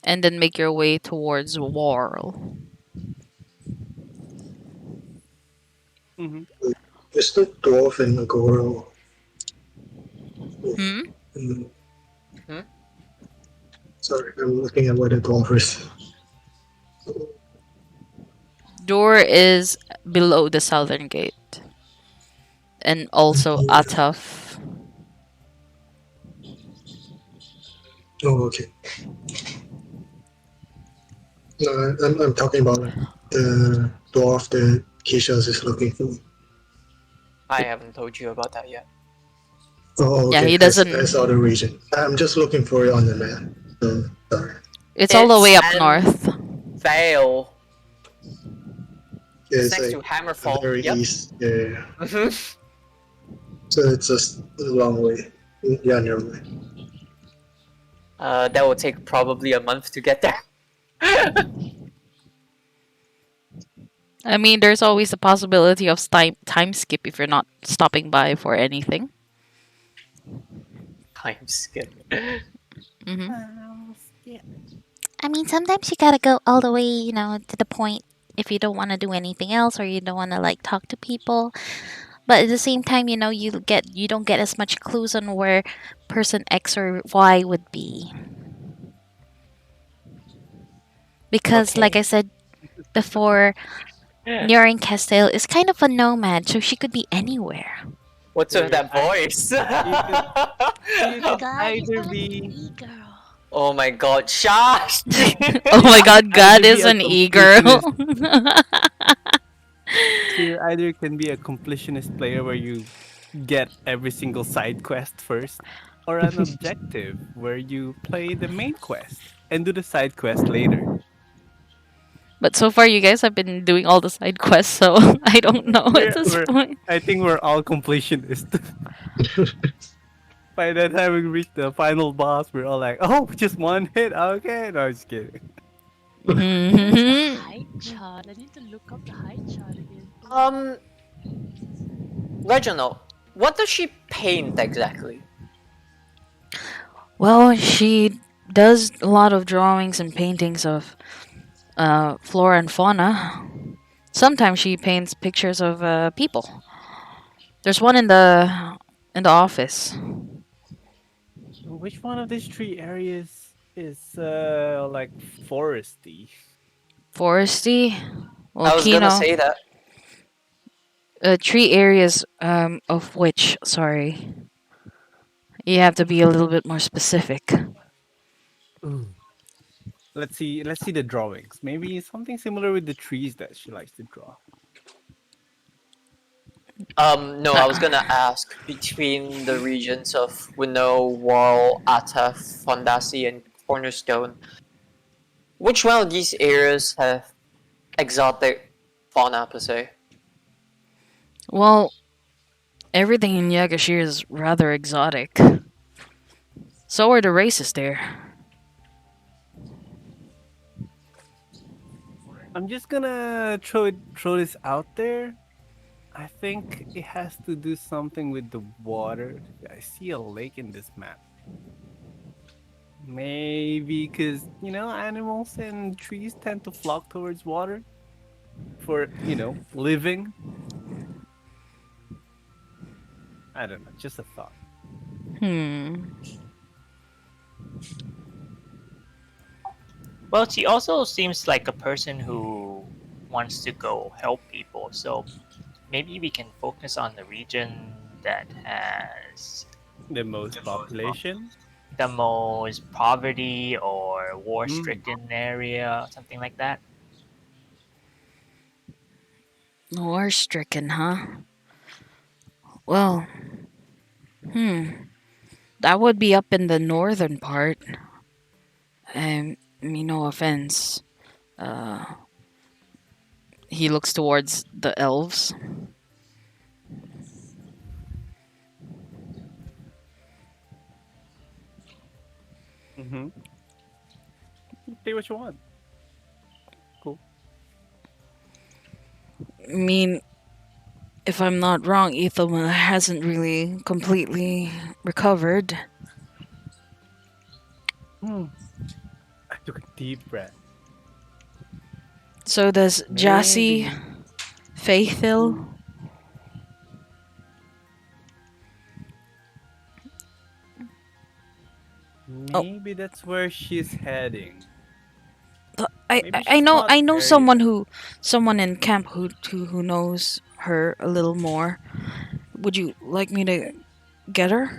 and then make your way towards Warl. Mm-hmm. Is the dwarf in Agoro? Hmm. Mm, Hmm? sorry, I'm looking at where the dwarf is. Door is below the southern gate, and also Yeah. Ataf. Oh, okay. No, I'm talking about like the dwarf that Kishas is looking for. I haven't told you about that yet. Oh, Yeah, okay. he I saw the doesn't. region. I'm just looking for it on the map. So, sorry. It's all the It's way up an north. Vale. Yeah, It's it's next like to the Hammerfall. very Yep. east. Yeah, yeah, yeah. Hmm. So it's just a long way. Yeah, near way. That will take probably a month to get there. I mean, there's always the possibility of time skip if you're not stopping by for anything. Time skip. Hmm. Yeah. I mean, sometimes you gotta go all the way, to the point if you don't want to do anything else or you don't want to like talk to people. But at the same time, you don't get as much clues on where person X or Y would be because, like Okay. I said before, Nearing Castile is kind of a nomad, so she could be anywhere. What's with Sure. that voice? You could you Oh could God, you either sound like an be e-girl. Oh my god, Shash! Oh my you could god, God either be is a an e-girl. completionist. So you either can be a completionist player where you get every single side quest first, or an objective where you play the main quest and do the side quest later. But so far, you guys have been doing all the side quests, so I don't know at this We're point. I think we're all completionists. By the time we reach the final boss, we're all like, "Oh, just one hit, okay." No, just kidding. Where's the Mhm. height chart? I need to look up the height chart again. um, Reginald, what does she paint exactly? Well, she does a lot of drawings and paintings of flora and fauna. Sometimes she paints pictures of people. There's one in the office. Which one of these three areas is like foresty? Foresty. Well, I was gonna Kino. say that. Three areas of which, sorry, you have to be a little bit more specific. Ooh. Let's see the drawings. Maybe something similar with the trees that she likes to draw. No, I was gonna ask between the regions of Winnow, Wall, Ataf, Fondasi, and Cornerstone, which one of these areas have exotic fauna per se? Well, everything in Yagasheer is rather exotic. So are the races there. I'm just gonna throw this out there. I think it has to do something with the water. I see a lake in this map. Maybe because, animals and trees tend to flock towards water for, living. I don't know, just a thought. Hmm. Well, she also seems like a person who wants to go help people. So maybe we can focus on the region that has The most population. the most poverty or Mm. war-stricken area, something like that. War stricken, huh? Well, hmm. That would be up in the northern part. I mean, no offense. Uh, he looks towards the elves. Mm-hmm. Say what you want. Cool. I mean, if I'm not wrong, Ethelma hasn't really completely recovered. Hmm. I took a deep breath. So does Jassy, Maybe. Faithil. Mm, Oh, maybe that's where she's heading. I, Maybe I I she's know not I know there yet. someone in camp who knows her a little more. Would you like me to get her?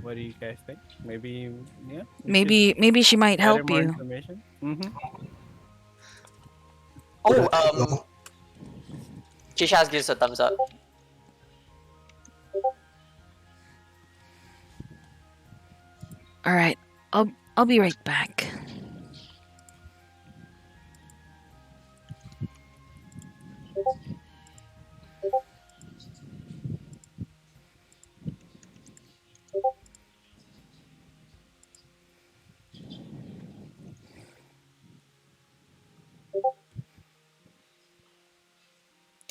What do you guys think? Maybe, yeah, we could Maybe she might gather help more you. information. Mm-hmm. Oh, No, Chishas gives a thumbs up. All right, I'll be right back.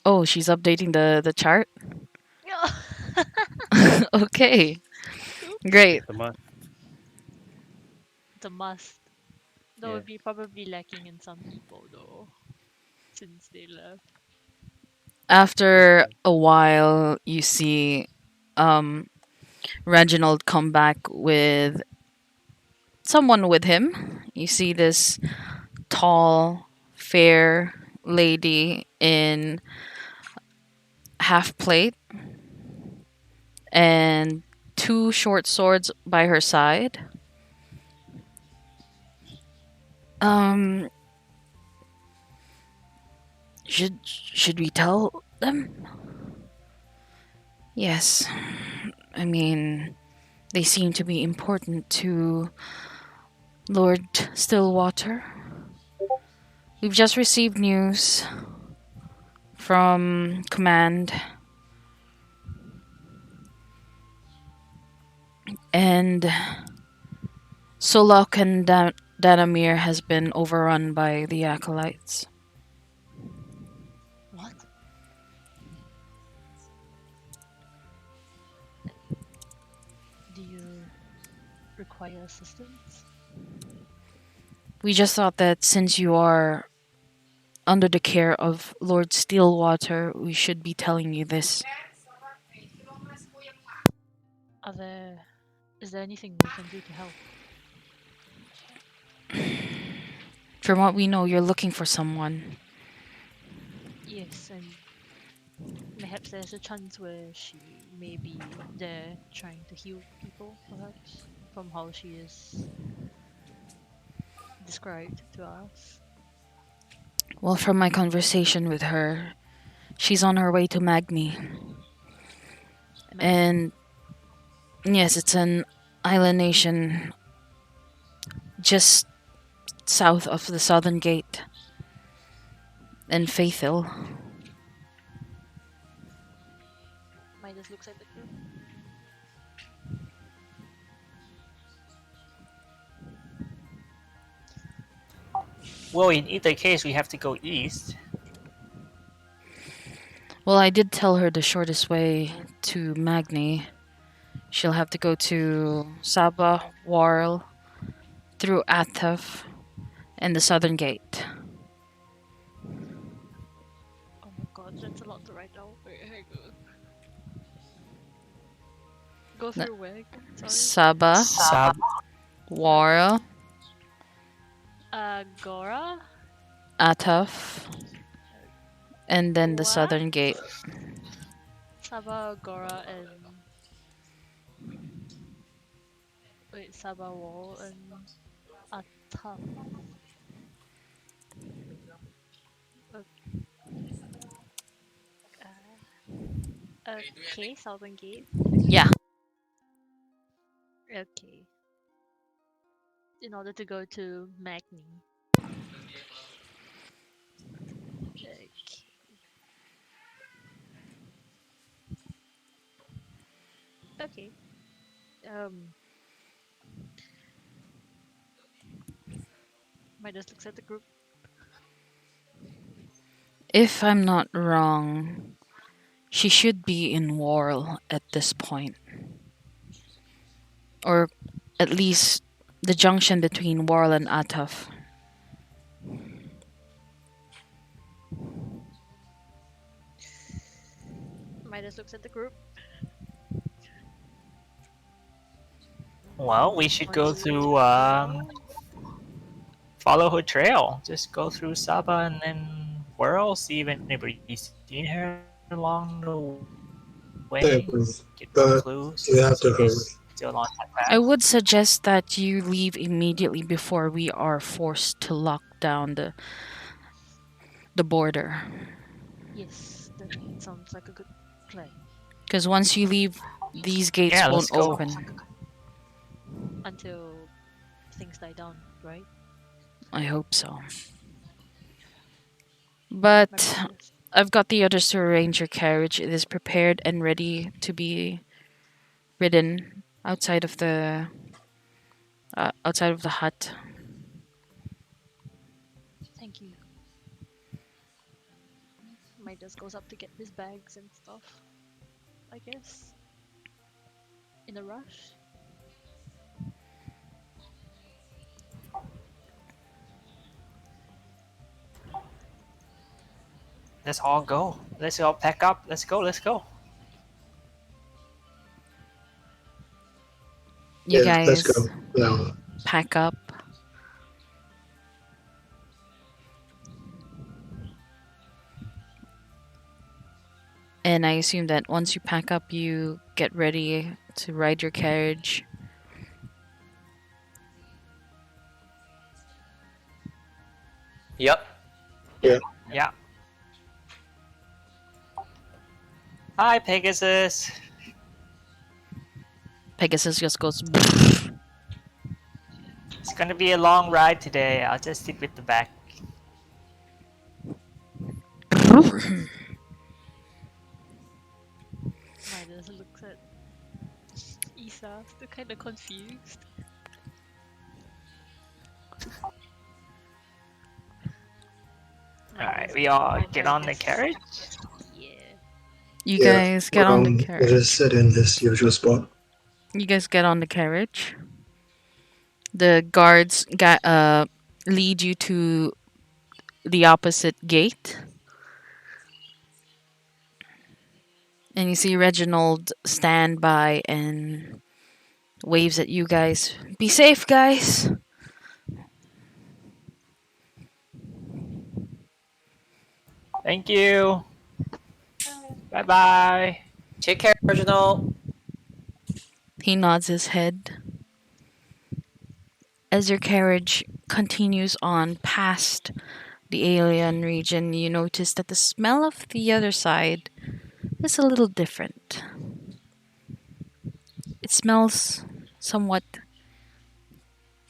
Oh, she's updating the chart. Okay, great. It's a must. It's a must. That Yeah. would be probably lacking in some people though, since they left. It's After true. a while, you see um Reginald come back with someone with him. You see this tall, fair lady in half plate and two short swords by her side. Um, should we tell them? Yes. I mean, they seem to be important to Lord Stillwater. We've just received news from command, and Solok and Danamir has been overrun by the acolytes. What? Do you require assistance? We just thought that since you are under the care of Lord Stillwater, we should be telling you this. Are there is there anything we can do to help? From what we know, you're looking for someone. Yes, and perhaps there's a chance where she may be there trying to heal people, perhaps. from how she is described to us. Well, from my conversation with her, she's on her way to Magni. Magni. And yes, it's an island nation just south of the southern gate in Faithhill. Midas looks at the group. Well, in either case, we have to go east. Well, I did tell her the shortest way to Magni. She'll have to go to Saba, Warl, through Athaf, and the southern gate. Oh my god, that's a lot to write down. Wait, hang on. Go No. through where again? Sorry. Saba, Sab. Warl, Gora? Athaf, and then the What? southern gate. Sabah, Gora, and. Wait, Sabah Wall and Ataf. Okay, Southern Gate. Yeah. Okay. In order to go to Magni. Okay. Okay. Midas looks at the group. If I'm not wrong, she should be in Warl at this point. Or at least the junction between Warl and Athaf. Midas looks at the group. Well, we should What go do you through know? follow her trail. Just go through Saba and then Whirl, see if anybody's seen her along the way. I agree, Get more but clues. you have See to if hurry. she's still on that path. I would suggest that you leave immediately before we are forced to lock down the border. Yes, that sounds like a good plan. Because once you leave, these gates Yeah, won't let's go. open. Until things die down, right? I hope so. But Midas. I've got the others to arrange your carriage. It is prepared and ready to be ridden outside of the hut. Thank you. Midas goes up to get his bags and stuff. I guess. In a rush. Let's all go. Let's all pack up. Let's go. Let's go. You Yeah, let's guys go now. pack up. And I assume that once you pack up, you get ready to ride your carriage. Yep. Yeah. Hi, Pegasus. Pegasus just goes. It's gonna be a long ride today. I'll just stick with the back. Midas looks at Isa, still kind of confused. Alright, we all get on the carriage. Yeah. You Yeah, guys get on the will carriage. just sit in his usual spot. You guys get on the carriage. The guards lead you to the opposite gate. And you see Reginald stand by and waves at you guys. Be safe, guys. Thank you. Bye bye. Take care, Reginald. He nods his head. As your carriage continues on past the Aelion region, you notice that the smell of the other side is a little different. It smells somewhat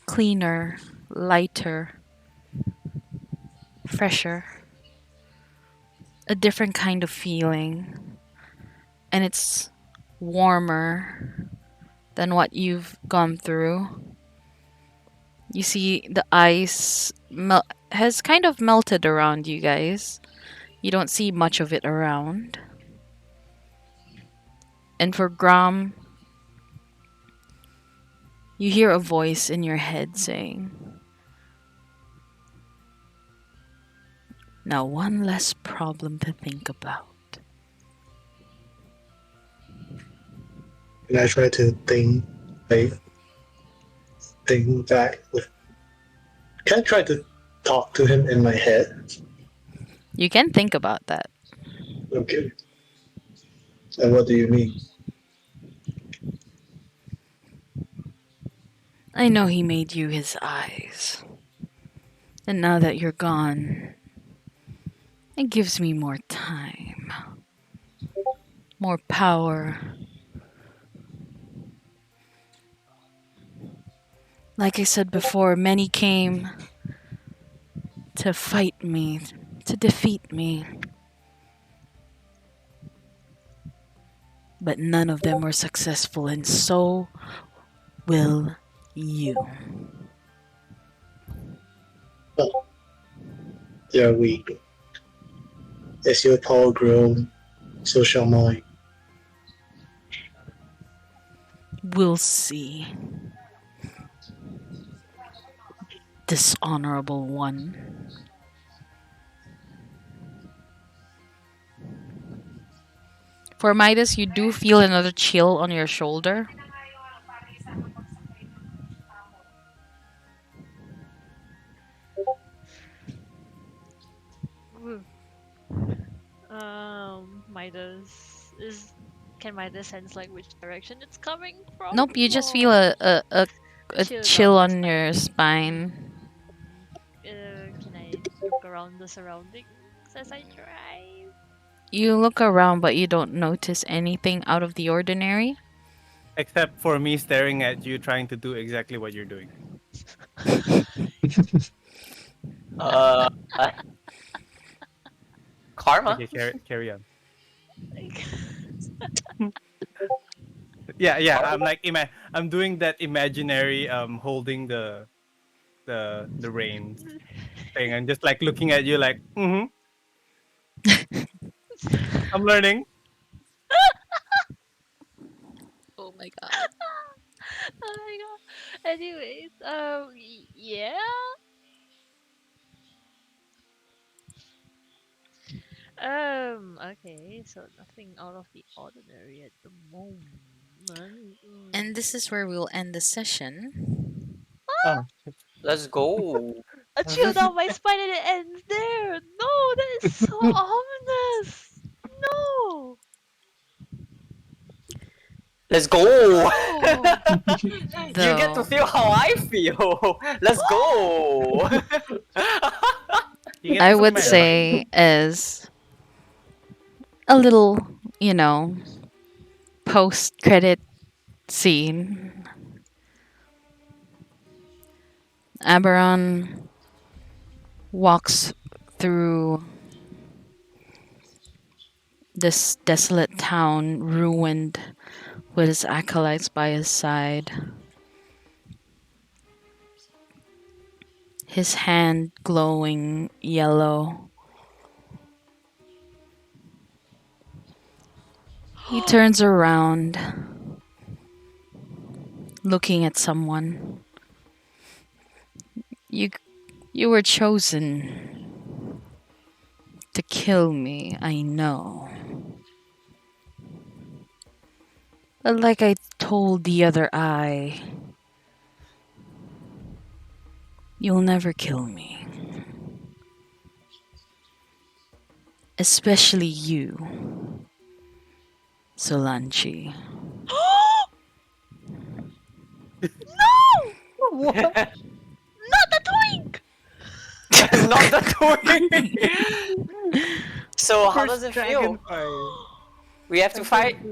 cleaner, lighter, fresher, a different kind of feeling, and it's warmer than what you've gone through. You see, the ice has kind of melted around you guys. You don't see much of it around. And for Grom, you hear a voice in your head saying, "Now, one less problem to think about." And I try to like, think back with. Can I try to talk to him in my head? You can think about that. Okay. And what do you mean? I know he made you his eyes. And now that you're gone, it gives me more time, more power. Like I said before, many came to fight me, to defeat me. But none of them were successful, and so will you. Well, you're weak. As your power grows, so shall mine. We'll see. Dishonorable one. For Midas, you do feel another chill on your shoulder. Woo. Midas is. Can Midas sense like which direction it's coming from? Nope, you just feel Or a chill chill down the on your spine. spine. Can I look around the surroundings as I drive? You look around, but you don't notice anything out of the ordinary. Except for me staring at you, trying to do exactly what you're doing. Uh, Karma. Okay, carry on. Like, Yeah. I'm Karma. like, I'm doing that imaginary holding the reins thing, and just like looking at you, like, I'm learning. Oh my god. oh my god. Anyways, yeah. Okay, so nothing out of the ordinary at the moment. And this is where we'll end the session. Oh, Let's go. A chill down my spine and it ends there. No, that is so ominous. No, Let's go. no. You get to Though, feel how I feel. Let's go. you get I to would smell. say as a little, post credit scene, Aberon walks through this desolate town, ruined, with his acolytes by his side. His hand glowing yellow. He turns around, looking at someone. You, you were chosen to kill me, I know. But like I told the other eye, you'll never kill me. Especially you, Solanchi. No! What? not the twink. So how does it feel? Fire. We have to I'm fight. so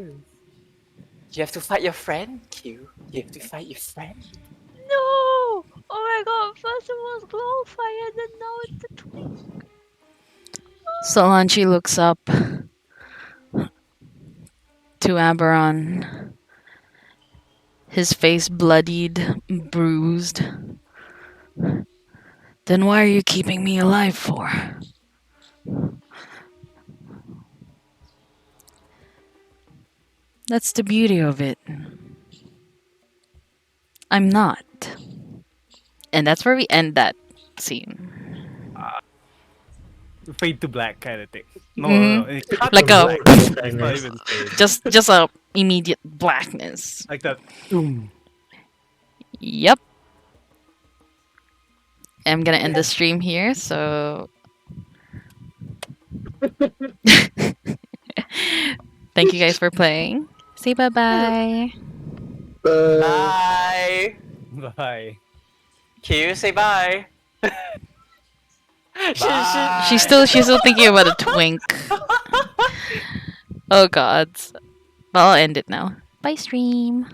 You have to fight your friend, Q. You have to fight your friend. No! Oh my god, first it was Glowfire, then now it's the twink. Solanchi looks up to Aberon, his face bloodied, bruised. Then why are you keeping me alive for? That's the beauty of it. I'm not. And that's where we end that scene. Fade to black kind of thing. No, Mhm. no. It cut Like to a- black. More It's not cliffhangers. even fade. Just a immediate blackness. Like that. Boom. Yep. I'm gonna end the stream here, so thank you guys for playing. Say bye bye. Bye. Bye. Q, say bye. Bye. She's still thinking about a twink. Oh god. But I'll end it now. Bye stream.